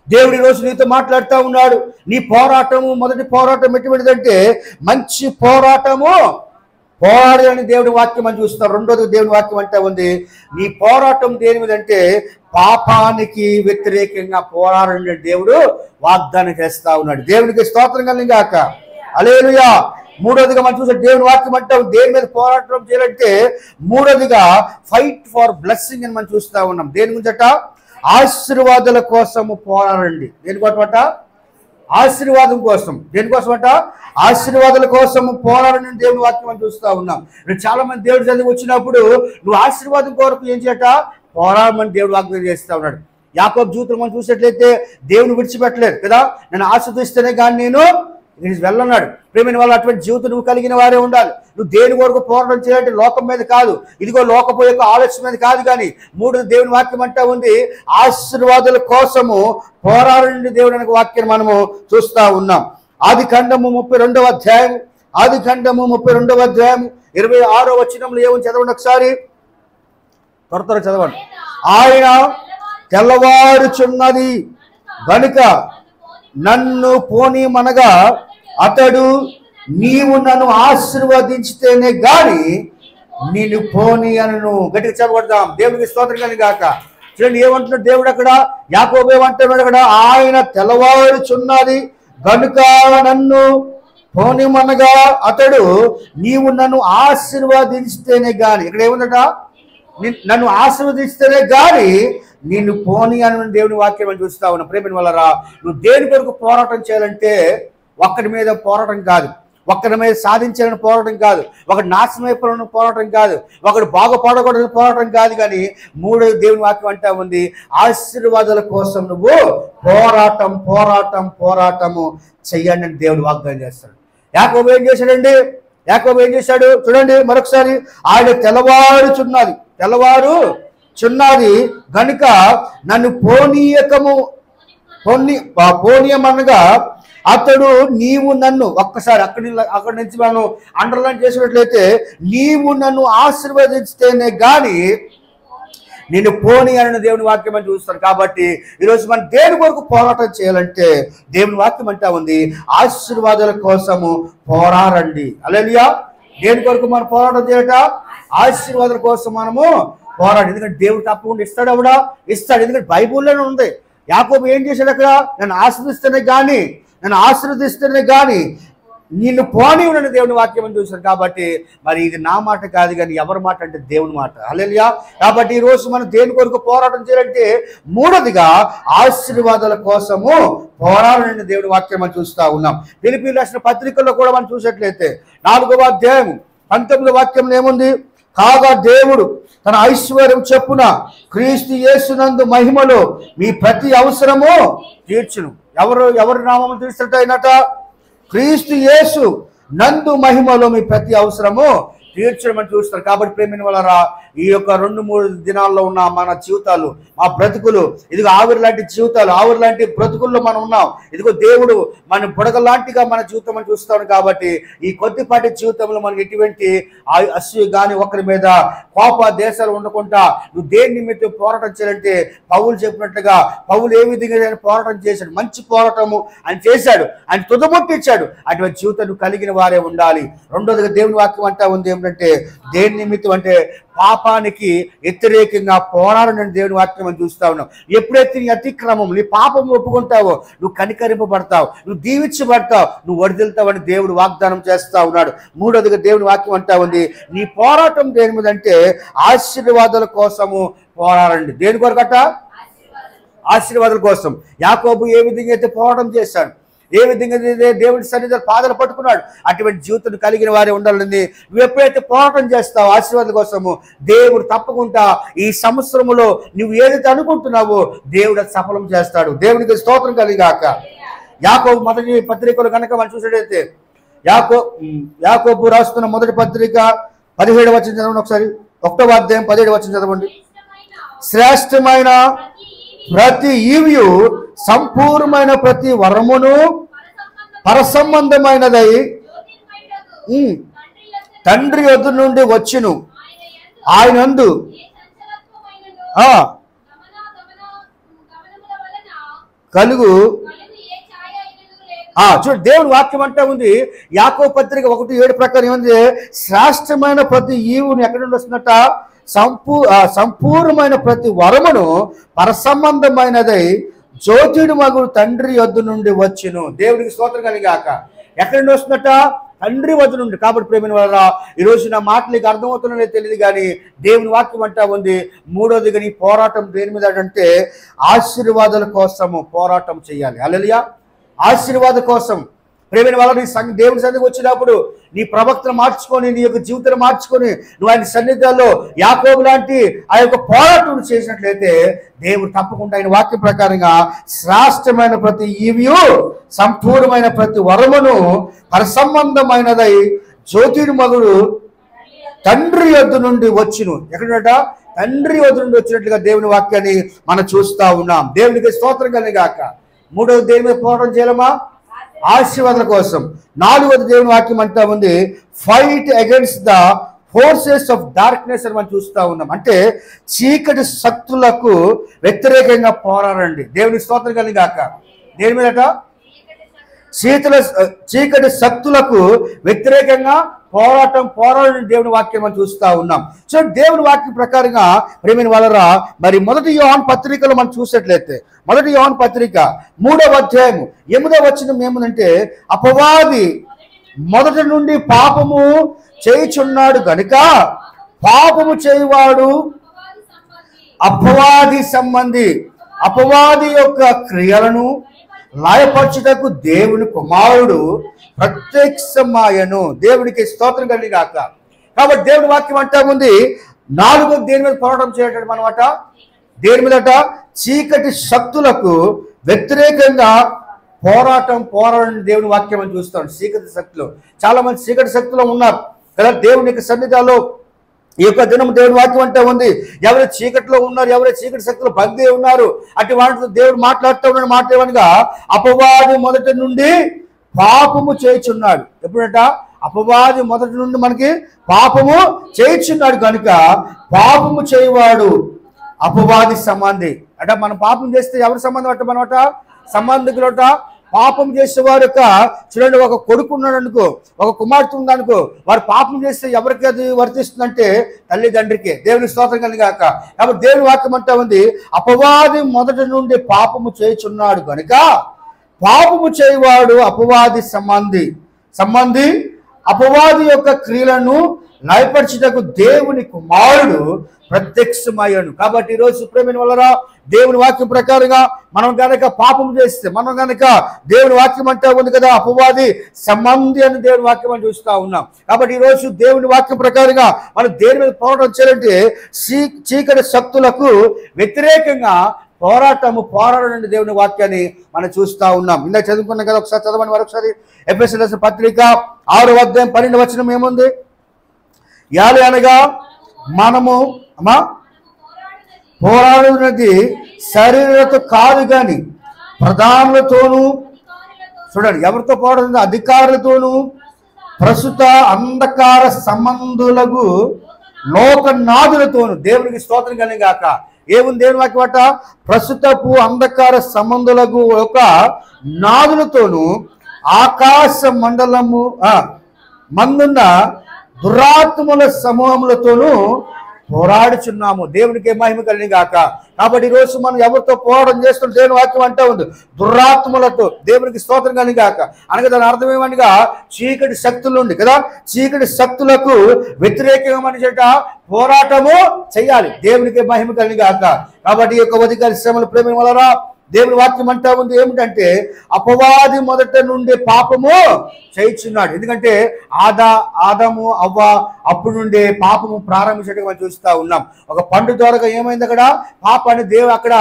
దేవుడి రోజు నీతో మాట్లాడుతూ ఉన్నాడు. నీ పోరాటము మొదటి పోరాటం ఎటువంటిదంటే మంచి పోరాటము పోరాడని దేవుడి వాక్యం అని చూస్తారు. రెండోది దేవుని వాక్యం అంటే ఉంది నీ పోరాటం దేని మీద అంటే పాపానికి వ్యతిరేకంగా పోరాడని దేవుడు వాగ్దానం చేస్తా ఉన్నాడు. దేవునికి స్తోత్రం కలిగాక. హల్లెలూయా. మూడోదిగా మనం చూసే దేవుని వాక్యం అంటే దేని మీద పోరాటం చేయాలంటే మూడోదిగా ఫైట్ ఫర్ బ్లెస్సింగ్ అని మనం చూస్తా ఉన్నాం. దేని గురించట, ఆశీర్వాదాల కోసము పోరాడండి. దేనికోసమట, ఆశీర్వాదం కోసం. దేనికోసమట, ఆశీర్వాదాల కోసం పోరాడని దేవుని వాక్యం అని చూస్తూ ఉన్నాం. చాలా మంది దేవుడి చదివి వచ్చినప్పుడు నువ్వు ఆశీర్వాదం కొరకు ఏం చేయట, పోరాడమని దేవుడు వాగ్దానం చేస్తూ ఉన్నాడు. యాకోబు జీవితం మనం చూసినట్లయితే దేవుని విడిచిపెట్టలేదు కదా, నేను ఆశీర్వదిస్తేనే కానీ నేను వెళ్ళన్నాడు. ప్రేమిని వల్ల అటువంటి జీవితం నువ్వు కలిగిన వారే ఉండాలి. నువ్వు దేని కొరకు పోరాటం చేయాలంటే లోకం మీద కాదు, ఇదిగో లోకపు యొక్క ఆలోచన మీద కాదు, కానీ మూడు దేవుని వాక్యం అంటే ఉంది ఆశీర్వాదాల కోసము పోరాడండి దేవుడు అనే వాక్యం మనము చూస్తూ ఉన్నాం. ఆదికాండము 32వ అధ్యాయం, ఆదికాండము 32వ అధ్యాయం 26వ వచనంలో ఏమని చదవండి ఒకసారి, త్వర చదవండి. ఆయన తెల్లవారుచున్నది గనుక నన్ను పోనీమనగా అతడు నీవు నన్ను ఆశీర్వదించితేనే గాని నేను పోనీ అనను. గట్టిగా చదవడదాం. దేవుడికి స్తోత్రం కానీ గాక. చూడండి ఏమంటున్నాడు దేవుడు అక్కడ, యాకోబు ఏమంటున్నాడు అక్కడ, ఆయన తెల్లవారుచున్నది గనుక నన్ను పోనీమనగా అతడు నీవు నన్ను ఆశీర్వదించితేనే గాని, ఇక్కడ ఏముందట, నన్ను ఆశీర్వదిస్తేనే గాని నిన్ను పోనీ అని దేవుని వాక్యం అని చూస్తా ఉన్నా. ప్రేమిని వల్లరా నువ్వు దేని కొరకు పోరాటం చేయాలంటే ఒక్కడి మీద పోరాటం కాదు, ఒక్కడి మీద సాధించాలని పోరాటం కాదు, ఒకటి నాశనం అయిపోవాలని పోరాటం కాదు, ఒకటి బాగుపడకూడదని పోరాటం కాదు, కానీ మూడో దేవుని వాక్యం అంటే ఉంది ఆశీర్వాదాల కోసం నువ్వు పోరాటం పోరాటం పోరాటము చెయ్యండి అని దేవుడు వాగ్దానం చేస్తాడు. యాకోబు ఏం చేశాడండి, యాకోబు ఏం చేశాడు చూడండి మరొకసారి, ఆయన తెల్లవారుచున్నది గనుక నన్ను పోనీయమనగా అతడు నీవు నన్ను, ఒక్కసారి అక్కడి నుంచి మనం అండర్లైన్ చేసినట్లయితే నీవు నన్ను ఆశీర్వదిస్తేనే గాని నేను పోనీ అని దేవుని వాక్యం అని చూస్తాను. కాబట్టి ఈరోజు మనం దేని కొరకు పోరాటం చేయాలంటే దేవుని వాక్యం అంటా ఉంది ఆశీర్వాదాల కోసము పోరాడండి. హల్లెలూయా. దేని కొరకు మనం పోరాటం చేయట, ఆశీర్వాదాల కోసం మనము పోరాడు. ఎందుకంటే దేవుడు తప్పకుండా ఇస్తాడు, ఆవిడా ఇస్తాడు. ఎందుకంటే బైబుల్లోనే ఉంది. యాకోబు ఏం చేశాడు అక్కడ, నన్ను ఆశీర్వదిస్తేనే గాని నిన్ను పోని ఉండని దేవుని వాక్యం అని చూశారు. కాబట్టి మరి ఇది నా మాట కాదు కానీ ఎవరి మాట అంటే దేవుని మాట. హల్లెలూయా. కాబట్టి ఈ రోజు మనం దేని కొరకు పోరాటం చేయాలంటే మూడోదిగా ఆశీర్వాదాల కోసము పోరాడాలని దేవుని వాక్యం మనం చూస్తూ ఉన్నాం. ఫిలిప్పీయులకు రాసిన పత్రికల్లో కూడా మనం చూసినట్లయితే 4వ అధ్యాయం 19వ వాక్యంలో ఏముంది? కాగా దేవుడు తన ఐశ్వర్యం చొప్పున క్రీస్తు యేసునందు మహిమలో మీ ప్రతి అవసరము తీర్చును. ఎవరి నామమును తీర్చుటైనట? క్రీస్తు యేసు నందు మహిమలో మీ ప్రతి అవసరము తీర్చడం అని చూస్తారు. కాబట్టి ప్రేమిన వాళ్ళరా, ఈ యొక్క 2-3 దినాల్లో ఉన్న మన జీవితాలు, మా బ్రతుకులు, ఇదిగో ఆవిరి లాంటి జీవితాలు, ఆవిరి లాంటి బ్రతుకుల్లో మనం ఉన్నాం. ఇదిగో దేవుడు మన బుడగలాంటిగా మన జీవితం అని చూస్తాడు. కాబట్టి ఈ కొద్దిపాటి జీవితంలో మనకి ఎటువంటి అసూయ కానీ ఒకరి మీద కోప దేశాలు ఉండకుండా నువ్వు దేని నిమిత్తం పోరాటం చేయాలంటే పౌలు చెప్పినట్లుగా పౌలు ఏ విధంగా పోరాటం చేశాడు, మంచి పోరాటము ఆయన చేశాడు, ఆయన తుదముట్టించాడు. అటువంటి జీవితం నువ్వు కలిగిన వారే ఉండాలి. రెండోదిగా దేవుని వాక్యం అంటా ఉంది ఏమిటంటే దేని నిమిత్తం అంటే పాపానికి వ్యతిరేకంగా పోరాడని దేవుని వాక్యం అని చూస్తా ఉన్నావు. ఎప్పుడైతే నీ అతిక్రమం, నీ పాపం ఒప్పుకుంటావో నువ్వు కనికరింపబడతావు, నువ్వు దీవించబడతావు, నువ్వు వడిదిల్తావని దేవుడు వాగ్దానం చేస్తా ఉన్నాడు. మూడోదిగా దేవుని వాక్యం అంటా ఉంది నీ పోరాటం దేని మీద అంటే ఆశీర్వాదాల కోసము పోరాడండి. దేని కొరకట? ఆశీర్వాదాల కోసం. యాకోబు ఏ విధంగా అయితే పోరాటం చేశాడు, ఏ విధంగా దేవుడి సన్నిధిలో పాదాలు పట్టుకున్నాడు, అటువంటి జీవితం కలిగిన వారే ఉండాలని నువ్వు ఎప్పుడైతే పోరాటం చేస్తావో ఆశీర్వాదం కోసము దేవుడు తప్పకుండా ఈ సంవత్సరములో నువ్వు ఏదైతే అనుకుంటున్నావో దేవుడు సఫలం చేస్తాడు. దేవునికి స్తోత్రం కలిగాక. యాకోబు మొదటి పత్రికలు కనుక మనం చూసేటైతే యాకోబు రాస్తున్న మొదటి పత్రిక 17వ వచనం చదవండి ఒకసారి. 1వ అధ్యాయం 17వ వచనం చదవండి. శ్రేష్టమైన ప్రతి ఈవియు సంపూర్ణమైన ప్రతి వరమును పరసంబంధమైనదై తండ్రి యొద్ద నుండి వచ్చును. ఆయనందు కలుగు చూడు దేవుని వాక్యం అంటే ఉంది. యాకోబు పత్రిక 1:7 ప్రకారం ఏముంది? శ్రేష్టమైన ప్రతి ఈవుని ఎక్కడి నుండి వస్తున్నట్ట? సంపూర్ణమైన ప్రతి వరమును పరసంబంధమైనదై జ్యోతిడు మగుడు తండ్రి యొద్ద నుండి వచ్చును. దేవుడికి స్తోత్రం కలిగాక. ఎక్కడి నుండి వస్తున్నట్ట? తండ్రి వద్ద నుండి. కాబట్టి ప్రేమిన వాళ్ళ ఈ రోజు నా మాటలకి అర్థమవుతున్నదే తెలియదు కానీ దేవుని వాక్యం అంటా ఉంది. మూడోదిగా నీ పోరాటం దేని మీద అంటే ఆశీర్వాదాల కోసము పోరాటం చేయాలి. హల్లెలూయా. ఆశీర్వాదం కోసం ప్రేమైన వాళ్ళ నీ దేవుని సన్నిధికి వచ్చినప్పుడు నీ ప్రవక్తను మార్చుకొని, నీ యొక్క జీవితాన్ని మార్చుకొని నువ్వు ఆయన సన్నిధాల్లో యాకోబు లాంటి ఆ యొక్క పోరాటం చేసినట్లయితే దేవుడు తప్పకుండా ఆయన వాక్య ప్రకారంగా శ్రేష్టమైన ప్రతి ఈవియు సంపూర్ణమైన ప్రతి వరమును పరసంబంధమైనదై జ్యోతిని మగుడు తండ్రి యొద్ద నుండి వచ్చును. ఎక్కడట? తండ్రి యొద్ద నుండి వచ్చినట్లుగా దేవుని వాక్యాన్ని మనం చూస్తా ఉన్నాం. దేవునికి స్తోత్రం కలిగాక. మూడవది దేని మీద పోరాటం చేయాలమా? ఆశీర్వాదాల కోసం. నాలుగవది దేవుని వాక్యం అంటా ఉంది fight against the forces of darkness అని మనం చూస్తూ ఉన్నాం. అంటే చీకటి శక్తులకు వ్యతిరేకంగా పోరాడండి. దేవుని స్తోత్రం కలిగాక. దేని మీదట? చీకటి శక్తులకు వ్యతిరేకంగా పోరాడని దేవుని వాక్యం మనం చూస్తూ ఉన్నాం. సో దేవుని వాక్యం ప్రకారంగా ప్రేమైన వాళ్ళరా మరి మొదటి యోహాను పత్రికలో మనం చూసినట్లయితే మొదటి యోహాను పత్రిక 3వ అధ్యాయం 8వ వచనం ఏముందంటే అపవాది మొదటి నుండి పాపము చేయుచున్నాడు గనుక పాపము చేయువాడు అపవాది సంబంధి. అపవాది యొక్క క్రియలను లయపరచుటకు దేవుని కుమారుడు ప్రత్యక్షమాయను. దేవునికి స్తోత్రం కలిగాక. కాబట్టి దేవుని వాక్యం అంటా ఉంది నాలుగోది దేని మీద పోరాటం చేయటం అనమాట. దేని మీదట? చీకటి శక్తులకు వ్యతిరేకంగా పోరాడని దేవుని వాక్యం అని చూస్తాం. చీకటి శక్తులు చాలా మంది చీకటి శక్తులు ఉన్నారు కదా. దేవుని యొక్క సన్నిధానంలో ఈ యొక్క దినం దేవుని వాక్యం అంటే ఉంది ఎవరు చీకటిలో ఉన్నారు, ఎవరు చీకటి శక్తులు బందీ ఉన్నారు, అటు వాటితో దేవుడు మాట్లాడుతూ ఉన్నాడు. మాట్లాడేవనగా అపవాది మొదటి నుండి పాపము చేయుచున్నాడు. ఎప్పుడంట? అపవాది మొదటి నుండి మనకి పాపము చేయుచున్నాడు కనుక పాపము చేయవాడు అపవాది సంబంధి. అంటే మనం పాపం చేస్తే ఎవరి సంబంధం అట్ట మనట? సంబంధికులట. పాపం చేసేవారు యొక్క చూడండి, ఒక కొడుకు ఉన్నాడు అనుకో, ఒక కుమార్తె ఉందనుకో, వారు పాపం చేస్తే ఎవరికి అది వర్తిస్తుందంటే తల్లిదండ్రికి. దేవుని స్తోత్రం కలిగాక. కాబట్టి దేవుని వాక్యం అంటా ఉంది అపవాది మొదటి నుండి పాపము చేయుచున్నాడు కనుక పాపము చేయవాడు అపవాది సంబంధి. సంబంధి అపవాది యొక్క క్రియలను లయపరచుటకు దేవుని కుమారుడు ప్రత్యక్షమయ్యాడు. కాబట్టి ఈరోజు ప్రేమైన వలన దేవుని వాక్యం ప్రకారంగా మనం గనక పాపం చేస్తే, మనం గనక దేవుని వాక్యం అంటే ఉంది కదా, అపవాది సంబంధి అని దేవుని వాక్యం అని చూస్తూ ఉన్నాం. కాబట్టి ఈరోజు దేవుని వాక్యం ప్రకారంగా మనం దేని మీద పోరాటం చేయాలంటే చీకటి శక్తులకు వ్యతిరేకంగా పోరాడండి దేవుని వాక్యాన్ని మనం చూస్తూ ఉన్నాం. ఇందాక చదువుకున్నాం కదా, ఒకసారి చదవండి మరొకసారి. ఎఫెసీయులకు రాసిన పత్రిక 6వ అధ్యాయం 12వ వచనం ఏముంది? అనగా మనము పోరాడున్నది శరీరతో కాదు గాని ప్రధానులతోనూ, చూడండి ఎవరితో పోరాడుతుంది? అధికారులతోనూ ప్రస్తుత అంధకార సంబంధులకు లోకనాథులతోనూ. దేవునికి స్తోత్రం కలిగాక. ఏముంది దేవుని వాక్యమట? ప్రస్తుతపు అంధకార సంబంధులకు ఒక నాదులతోనూ ఆకాశ మండలము మందున్న దురాత్మల సమూహములతోనూ పోరాడుచున్నాము. దేవునికి మహిమ కలిగాక. కాబట్టి ఈరోజు మనం ఎవరితో పోరాటం చేస్తున్న దేవుని వాక్యం అంటే ఉంది దురాత్మలతో. దేవునికి స్తోత్రం కలిగాక. అనగా దాని అర్థం ఏమనగా చీకటి శక్తులు ఉంది కదా, చీకటి శక్తులకు వ్యతిరేకంగా మన పోరాటము చేయాలి. దేవునికి మహిమ కలిగాక. కాబట్టి ఈ యొక్క ఉదయకాల శ్రమల ప్రేమ వలన దేవుని వాక్యం అంటా ఉంది ఏమిటంటే అపవాది మొదట నుండి పాపము చేయించున్నాడు. ఎందుకంటే ఆదాము అవ్వ అప్పుడు నుండే పాపము ప్రారంభించడం మనం చూస్తూ ఉన్నాం. ఒక పండు ద్వారా ఏమైంది? అక్కడ పాపాన్ని దేవుడు అక్కడ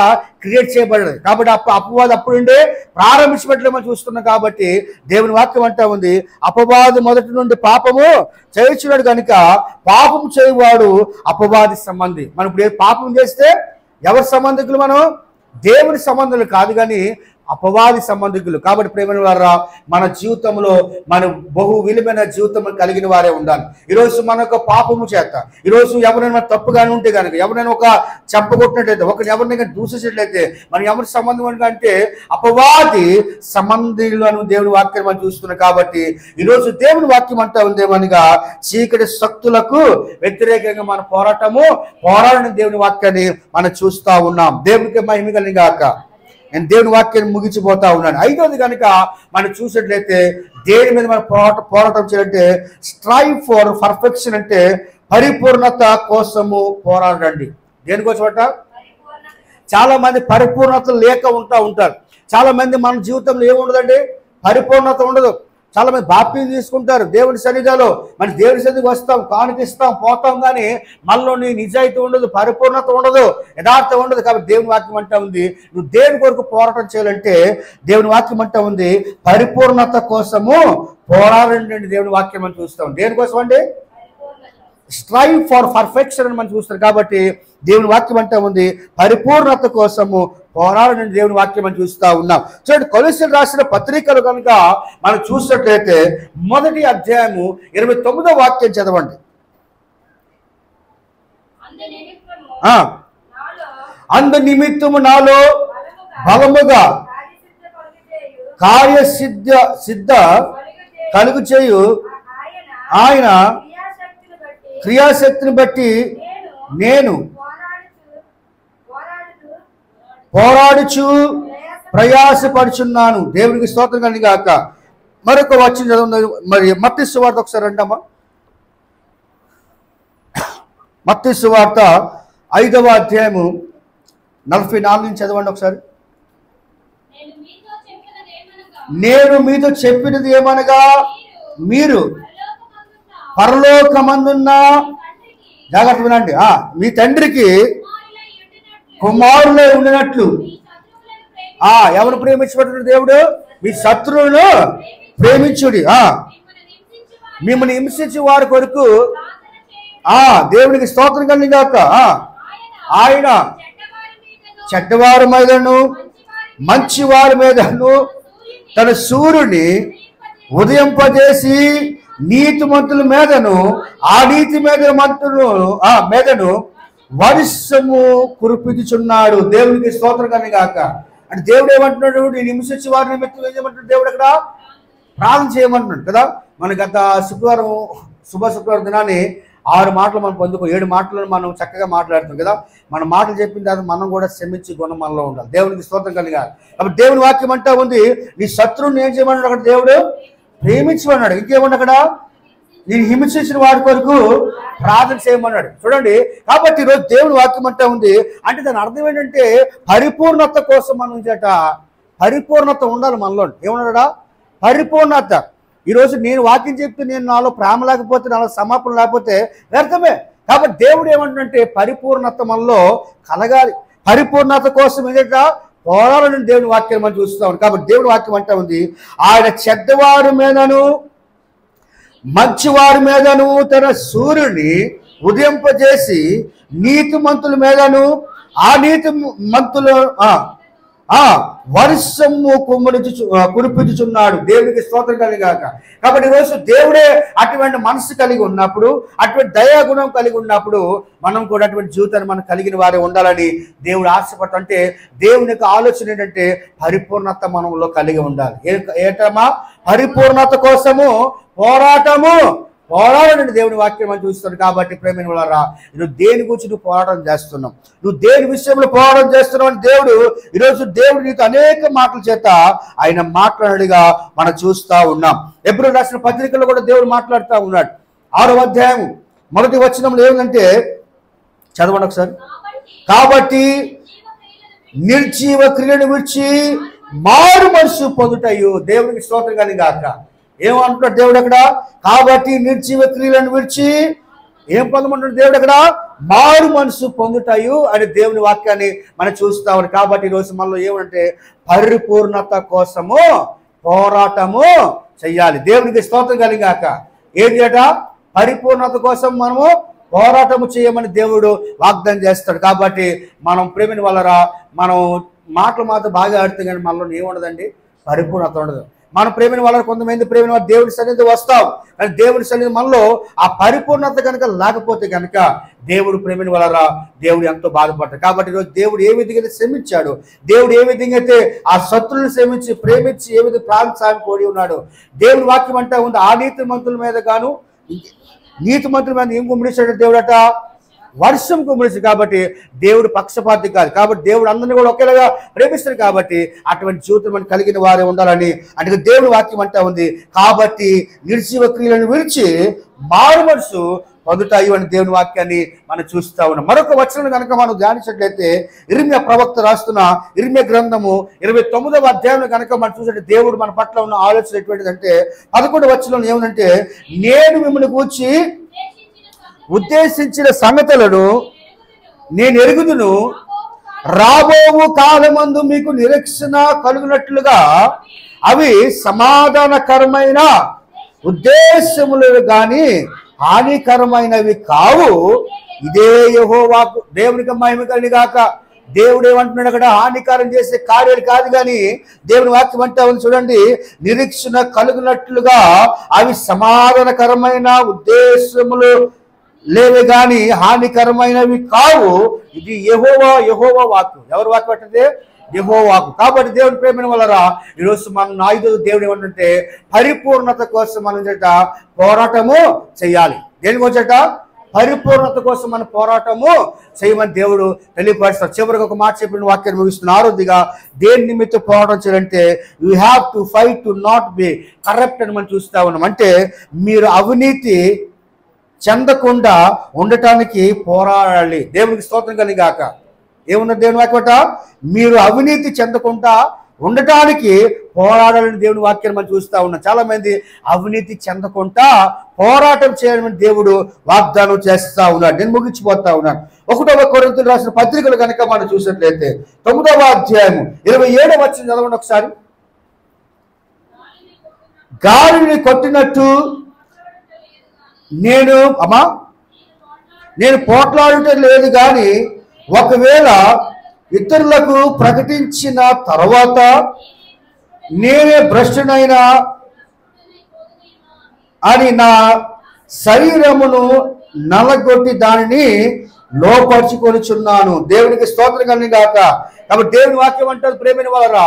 క్రియేట్ చేయబడదు. కాబట్టి అపవాది అప్పుడు నుండే ప్రారంభించబడలే మనం చూస్తున్నాం. కాబట్టి దేవుని వాక్యం అంటా ఉంది అపవాది మొదటి నుండి పాపము చేయించున్నాడు కనుక పాపం చేయవాడు అపవాది సంబంధి. మనం ఇప్పుడు పాపం చేస్తే ఎవరి సంబంధికులు? మనం దేవుని సంబంధులు కాదు కానీ అపవాది సంబంధికులు. కాబట్టి ప్రేమైన వారా మన జీవితంలో మనం బహు విలువైన జీవితం కలిగిన వారే ఉండాలి. ఈరోజు మన యొక్క పాపము చేత ఈరోజు ఎవరైనా తప్పుగానే ఉంటే కనుక, ఎవరైనా ఒక చెప్పగొట్టినట్లయితే, ఎవరినైనా దూషించినట్లయితే మనం ఎవరి సంబంధం అంటే అపవాది సంబంధులు అని దేవుని వాక్యం మనం చూస్తున్నాం. కాబట్టి ఈరోజు దేవుని వాక్యం అంటా ఉందేమనగా చీకటి శక్తులకు వ్యతిరేకంగా మన పోరాడని దేవుని వాక్యాన్ని మనం చూస్తూ ఉన్నాం. దేవునికి మహిమ కలిగాక. నేను దేవుని వాక్యాన్ని ముగించిపోతా ఉన్నాను. ఐదవది కనుక మనం చూసినట్లయితే దేని మీద మనం పోరాటం చేయాలంటే స్ట్రైవ్ ఫర్ పర్ఫెక్షన్, అంటే పరిపూర్ణత కోసము పోరాడండి. దేనికోసం అంట? చాలా మంది పరిపూర్ణత లేక ఉంటారు. చాలా మంది మన జీవితంలో ఏముండదండి? పరిపూర్ణత ఉండదు. చాలా మంది బాప్తిజం తీసుకుంటారు దేవుని సన్నిధిలో, మన దేవుని సన్నిధికి వస్తాం, కానుకిస్తాం, పోతాం, కానీ మనలోని నిజాయితీ ఉండదు, పరిపూర్ణత ఉండదు, యథార్థం ఉండదు. కాబట్టి దేవుని వాక్యం అంటా ఉంది నువ్వు దేని కొరకు పోరాటం చేయాలంటే దేవుని వాక్యం అంటా ఉంది పరిపూర్ణత కోసము పోరాడండి. దేవుని వాక్యం మనం చూస్తాం. దేనికోసం అండి? స్ట్రైవ్ ఫర్ పర్ఫెక్షన్ అని మనం చూస్తాం. కాబట్టి దేవుని వాక్యం అంటా ఉంది పరిపూర్ణత కోసము పోరాడని దేవుని వాక్యం అని చూస్తూ ఉన్నాం. చూడండి కొలొస్సీయులకు రాసిన పత్రికలు కనుక మనం చూసినట్లయితే 1వ అధ్యాయము 29వ వాక్యం చదవండి. అందు నిమిత్తము నాలో బలముగా కార్యసిద్ధ కలుగు చేయు ఆయన క్రియాశక్తిని బట్టి నేను పోరాడుచు ప్రయాసపడుచున్నాను. దేవునికి స్తోత్రం కలిగాక. మరొక వచనం చదవండి. మరి మత్తయి సువార్త ఒకసారి రండమ్మా. మత్తయి సువార్త 5వ అధ్యాయము 44 నుంచి చదవండి ఒకసారి. నేను మీతో చెప్పినది ఏమనగా మీరు పరలోకమందున్న, జాగ్రత్త వినండి, మీ తండ్రికి కుమారులై ఉండినట్లు. ఎవరు ప్రేమించబడిన దేవుడు? మీ శత్రువులను ప్రేమించుడి, మిమ్మల్ని హింసించి వారి కొరకు దేవునికి స్తోత్రం కలిగాక. ఆయన చెడ్డవారి మీదను మంచివారి మీదను తన సూర్యుని ఉదయింపజేసి నీతిమంతుల మీదను నీతి మీదను వర్షము కురిపించుచున్నాడు. దేవునికి స్తోత్రం కలిగాక. అంటే దేవుడు ఏమంటున్నాడు? నేను హింసించి వారి నిమిత్తం ఏం చేయమంటున్నాడు? దేవుడు అక్కడ ప్రార్థన చేయమంటున్నాడు కదా. మన గత శుక్రవారం దినాన్ని 6 మాటలు మనం పొందుకో, 7 మాటలను మనం చక్కగా మాట్లాడుతాం కదా. మన మాటలు చెప్పిన తర్వాత మనం కూడా క్షమించి గుణం మనలో ఉండాలి. దేవునికి స్తోత్రం కలిగాలి. కాబట్టి దేవుని వాక్యం అంటా ఉంది నీ శత్రువుని ఏం చేయమన్నాడు అక్కడ దేవుడు? ప్రేమించమన్నాడు. ఇంకేమన్నా అక్కడ నేను హింసించిన వాడి కొరకు ప్రార్థన చేయమన్నాడు. చూడండి, కాబట్టి ఈరోజు దేవుని వాక్యం అంటా ఉంది. అంటే దాని అర్థం ఏంటంటే పరిపూర్ణత కోసం మనం చేట పరిపూర్ణత ఉండాలి మనలో. ఏమన్నాడా? పరిపూర్ణత. ఈరోజు నేను వాక్యం చెప్తే నేను నాలో ప్రేమ లేకపోతే, నాలో సమాపన లేకపోతే వ్యర్థమే. కాబట్టి దేవుడు ఏమంటుంటే పరిపూర్ణత మనలో కలగాలి. పరిపూర్ణత కోసం ఏంటంటే పోరాలని దేవుని వాక్యాన్ని మనం చూస్తాం. కాబట్టి దేవుని వాక్యం అంటా ఉంది, ఆయన చెడ్డవారి మీదను మంచివారి మీదను తన సూర్యుని ఉదయింపజేసి నీతిమంతుల మీదను నీతిమంతులు వర్షము కురిపించుచున్నాడు. దేవునికి స్తోత్రం కలిగాక. కాబట్టి ఈరోజు దేవుడే అటువంటి మనసు కలిగి ఉన్నప్పుడు, అటువంటి దయాగుణం కలిగి ఉన్నప్పుడు మనం కూడా అటువంటి జీవితాన్ని మనం కలిగిన వారే ఉండాలని దేవుడు ఆశపడతాం. అంటే దేవుని యొక్క ఆలోచన ఏంటంటే పరిపూర్ణత మనలో కలిగి ఉండాలి. ఏటమా? పరిపూర్ణత కోసము పోరాడాలని దేవుని వాక్యం మనం చూస్తున్నాడు. కాబట్టి ప్రేమైన వాళ్ళరా, నువ్వు దేని గురించి నువ్వు పోరాటం చేస్తున్నావు, నువ్వు దేని విషయంలో పోరాటం చేస్తున్నావు అని ఈరోజు దేవుడు నీకు అనేక మాటల చేత ఆయన మాట్లాడిగా మనం చూస్తూ ఉన్నాం. ఎబ్రాయీయులకు రాసిన పత్రికలో కూడా దేవుడు మాట్లాడుతూ ఉన్నాడు. 6వ అధ్యాయం 1వ వచనంలో ఏమంటే, చదవండి ఒకసారి. కాబట్టి నిర్జీవ క్రియను విడిచి మారు మనసు పొందుటయు. దేవునికి స్తోత్రం కలిగాక. ఏమంటున్నాడు దేవుడు అక్కడ? కాబట్టి నిర్జీవ క్రియలను విడిచి ఏం పొందమంటున్నాడు దేవుడు అక్కడ? మారు మనసు పొందుతాయు అని దేవుని వాక్యాన్ని మనం చూస్తామని. కాబట్టి ఈరోజు మనలో ఏమంటే పరిపూర్ణత కోసము పోరాటము చెయ్యాలి. దేవునికి స్తోత్రం కలిగాక. ఏం చేయట? పరిపూర్ణత కోసం మనము పోరాటము చేయమని దేవుడు వాగ్దానం చేస్తాడు. కాబట్టి మనం ప్రేమిని వల్లరా మనం మాటలు మాత్రం బాగా ఆడితే కానీ మనలో ఏముండదండి, పరిపూర్ణత ఉండదు. మన ప్రేమిని వాళ్ళ కొంతమంది ప్రేమిని వాళ్ళు దేవుడి సన్నిధి వస్తాం, కానీ దేవుడి సన్నిధి మనలో ఆ పరిపూర్ణత కనుక లేకపోతే కనుక దేవుడు ప్రేమిని వాళ్ళరా దేవుడు ఎంతో బాధపడతాడు. కాబట్టి ఈరోజు దేవుడు ఏ విధంగా అయితే శ్రమించాడు, దేవుడు ఏ విధంగా అయితే ఆ శత్రువులను శ్రమించి ప్రేమించి ఏ విధంగా ప్రాణసాన్ని కోడి ఉన్నాడు. దేవుడి వాక్యం అంటే ఉంది, ఆ నీతి మంతుల మీద గాను నీతి మంతుల మీద ఏం కుమ్మరించాడు దేవుడట? వర్షం కుమ్మరించాడు. కాబట్టి దేవుడు పక్షపాతి కాదు. కాబట్టి దేవుడు అందరినీ కూడా ఒకేలాగా ప్రేమిస్తాడు. కాబట్టి అటువంటి జీవితం మనం కలిగిన వారే ఉండాలని అంటే దేవుడి వాక్యం అంటా ఉంది. కాబట్టి నిర్జీవ క్రియలను విడిచి మారు మనసు పొందుతాయి అని దేవుని వాక్యాన్ని మనం చూస్తూ ఉన్నాం. మరొక వచనం కనుక మనం ధ్యానించినట్లయితే ఇర్మియా ప్రవక్త రాస్తున్న ఇర్మియా గ్రంథము 29వ అధ్యాయంలో కనుక మనం చూసినట్టు దేవుడు మన పట్ల ఉన్న ఆలోచన ఎటువంటిదంటే 11వ వచనంలో ఏముందంటే, నేను మిమ్మల్ని గూర్చి ఉద్దేశించిన సంగతులను నేను ఎరుగుదును, రాబోవు కాలమందు మీకు నిరీక్షణ కలుగునట్లుగా అవి సమాధానకరమైన ఉద్దేశములు గాని హానికరమైనవి కావు. ఇదే యెహోవాకు. దేవునికి మహిమ కలిగాక. దేవుడు ఏమంటున్నాడు అక్కడ? హానికారం చేసే కార్యాలు కాదు కానీ దేవుని వాక్యం అంటే ఉంది చూడండి, నిరీక్షణ కలుగునట్లుగా అవి సమాధానకరమైన ఉద్దేశములు లేవే గాని హానికరమైనవి కావు. ఇది యెహోవా వాక్కు. ఎవరి వాక్కు అంటే? యెహోవా వాక్కు. కాబట్టి దేవుని ప్రేమ వలరా ఈరోజు మనం నాయుడు దేవుడు ఏమంటుంటే పరిపూర్ణత కోసం మనం చేట పోరాటము చెయ్యాలి. దేనికొచ్చట? పరిపూర్ణత కోసం మనం పోరాటము చేయమని దేవుడు తెలియపరుస్తాడు. చివరికి ఒక మాట చెప్పిన వాక్యాన్ని ముగిస్తున్న ఆరోగ్యంగా దేని నిమిత్తం పోరాటం చేయాలంటే you have to fight to not be corrupt అని మనం చూస్తా ఉన్నాం. అంటే మీరు అవినీతి చెందకుండా ఉండటానికి పోరాడాలి. దేవునికి స్తోత్రం కలిగాక. ఏమున్న దేవుని వాక్యట? మీరు అవినీతి చెందకుండా ఉండటానికి పోరాడాలని దేవుని వాక్యాన్ని మనం చూస్తూ ఉన్నాం. చాలా మంది అవినీతి చెందకుండా పోరాటం చేయాలని దేవుడు వాగ్దానం చేస్తూ ఉన్నాడు. నేను ముగించిపోతా ఉన్నాను. 1వ కొరింథీయులకు రాసిన పత్రికలు కనుక మనం చూసినట్లయితే 9వ అధ్యాయం 27వ వచనం చదవండి ఒకసారి. గాలిని కొట్టినట్టు నేను పోట్లాడటం లేదు కానీ ఒకవేళ ఇతరులకు ప్రకటించిన తర్వాత నేనే భ్రష్టునైనా అని నా శరీరమును నలగొట్టి దానిని లోపరుచుకొనిచున్నాను. దేవునికి స్తోత్రం కలిగాక. కాబట్టి దేవుని వాక్యం అంటారు ప్రేమైన వారా,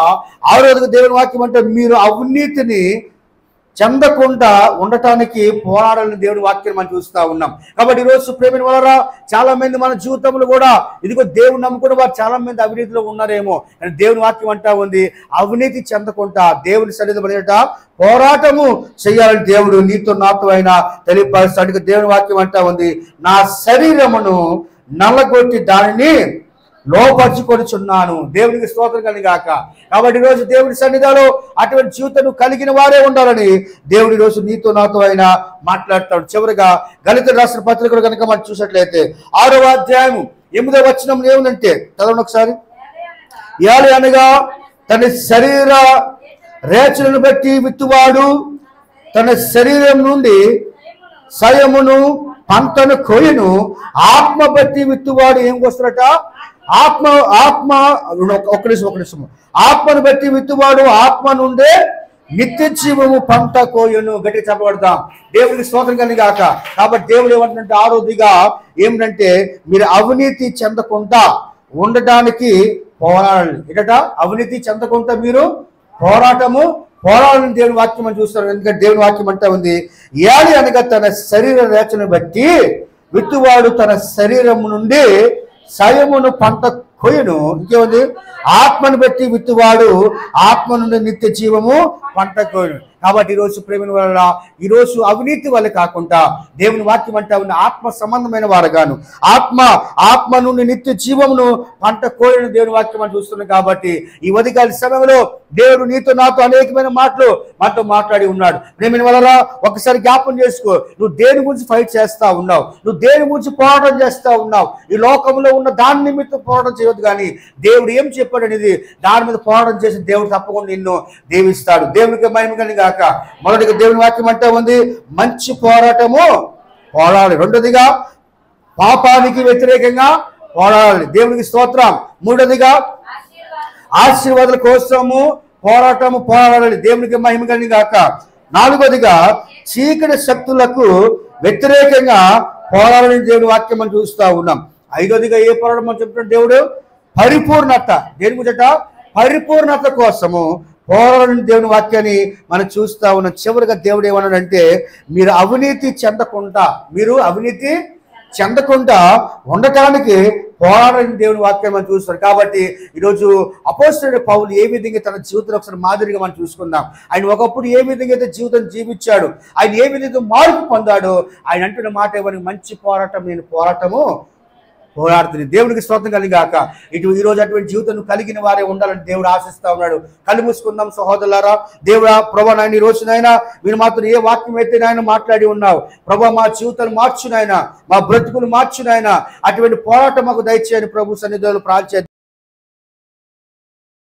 6వది దేవుని వాక్యం అంటారు మీరు అవినీతిని చెందకుండా ఉండటానికి పోరాడాలని దేవుడి వాక్యం మనం చూస్తూ ఉన్నాం. కాబట్టి ఈరోజు ప్రేమిన వలన చాలా మంది మన జీవితంలో కూడా ఇదిగో దేవుని నమ్ముకున్న వారు చాలా మంది అవినీతిలో ఉన్నారేమో, కానీ దేవుని వాక్యం అంటా ఉంది అవినీతి చెందకుండా దేవుని సన్నిధిలో పడేట పోరాటము చేయాలని దేవుడు నీతో నాతో అయినా తెలియపరుస్తాడు. దేవుని వాక్యం అంటా ఉంది నా శరీరమును నల్లగొట్టి దానిని లోపరుచుకొనిచున్నాను. దేవునికి స్తోత్రం కలిగాక. కాబట్టి ఈరోజు దేవుని సన్నిధిలో అటువంటి జీవితం కలిగిన వారే ఉండాలని దేవుడు ఈరోజు నీతో నాతో అయినా మాట్లాడతాడు. చివరిగా గళితులకు రాసిన పత్రికలు కనుక మనం చూసినట్లయితే 6వ అధ్యాయం 8వ వచనం ఏముందంటే చదవండి ఒకసారి. ఏలి అనగా తన శరీర రేచలను బట్టి విత్తువాడు తన శరీరం నుండి సయమును పంటను కొయ్యను, ఆత్మ బట్టి విత్తువాడు ఏం వస్తున్నట ఆత్మ ఒక నిమిషం ఆత్మను బట్టి విత్తువాడు ఆత్మ నుండే నిత్య జీవము పంట కోయను. గట్టిగా చెప్పబడతాం. దేవుడికి స్తోత్రం కలిగాక. కాబట్టి దేవుడు ఏమంటుంటే 6వదిగా ఏమిటంటే మీరు అవినీతి చెందకుండా ఉండటానికి పోరాడాలి. ఎట అవినీతి చెందకుండా మీరు పోరాడాలని దేవుని వాక్యం అని చూస్తారు. ఎందుకంటే దేవుని వాక్యం అంటా ఉంది ఏలి అనగా తన శరీర రేచను బట్టి విత్తువాడు తన శరీరము నుండి సయమును పంట కొయ్యను. ఇంకేముంది ఆత్మను బట్టి విత్తువాడు ఆత్మ నుండి నిత్య జీవము పంట కోయను. కాబట్టి ఈరోజు ప్రేమ వల్ల ఈరోజు అవినీతి వల్ల కాకుండా దేవుని వాక్యం అంటా ఉన్న ఆత్మ సంబంధమైన వారుగాను ఆత్మ నుండి నిత్య జీవమును పంట కోయను దేవుని వాక్యం అని చూస్తున్నాం. కాబట్టి ఈ ఉదయకాల సమయంలో దేవుడు నీతో నాతో అనేకమైన మాటలు మనతో మాట్లాడి ఉన్నాడు. ప్రేమ వల్ల ఒకసారి జ్ఞాపం చేసుకో, నువ్వు దేని గురించి ఫైట్ చేస్తా ఉన్నావు, నువ్వు దేని గురించి పోరాటం చేస్తా ఉన్నావు. ఈ లోకంలో ఉన్న దాని నిమిత్తం పోరాటం చేయవద్దు, కానీ దేవుడు ఏం చెప్పాడు అనేది దాని మీద పోరాటం చేసి దేవుడు తప్పకుండా నిన్ను దీవిస్తాడు. దేవునికి మహిమ కలిగాక. మొదటిగా దేవుని వాక్యం అంటా ఉంది మంచి పోరాటము పోరాడాలి. రెండోదిగా పాపానికి వ్యతిరేకంగా పోరాడాలి. దేవునికి స్తోత్రం. మూడోదిగా ఆశీర్వాదాల కోసము పోరాడాలి. దేవునికి మహిమ కలిగాక. నాలుగోదిగా చీకటి శక్తులకు వ్యతిరేకంగా పోరాడాలని దేవుని వాక్యం మనం చూస్తూ ఉన్నాం. ఐదోదిగా ఏ పోరాటం మనం చెప్తున్న దేవుడు పరిపూర్ణత. దేని గురించట పరిపూర్ణత కోసము పోరాడని దేవుని వాక్యాన్ని మనం చూస్తూ ఉన్నాం. చివరిగా దేవుడు ఏమన్నాడంటే మీరు అవినీతి చెందకుండా ఉండటానికి పోరాడని దేవుని వాక్యాన్ని మనం చూస్తాం. కాబట్టి ఈరోజు అపోస్తలుడైన పౌలు ఏ విధంగా తన జీవితంలో ఒకసారి మాదిరిగా మనం చూసుకుందాం. ఆయన ఒకప్పుడు ఏ విధంగా అయితే జీవితం జీవించాడు, ఆయన ఏ విధంగా మార్పు పొందాడో ఆయన అంటున్న మాట ఏమని మంచి పోరాటం నేను పోరాడుతుంది. దేవునికి స్తోత్రం కలిగాక. ఈ రోజు అటువంటి జీవితం కలిగిన వారే ఉండాలని దేవుడు ఆశిస్తా ఉన్నాడు. కళ్ళు మూసుకుందాం సహోదరులారా. దేవుడా ప్రభా నాయన ఈ రోజు నాయన మీరు మాత్రం ఏ వాక్యం అయితే నాయన మాట్లాడి ఉన్నావు ప్రభా, మా జీవితాలు మార్చునాయన, మా బ్రతుకులు మార్చునాయన, అటువంటి పోరాటం మాకు దయచేయని ప్రభు సన్నిధిలో ప్రార్థన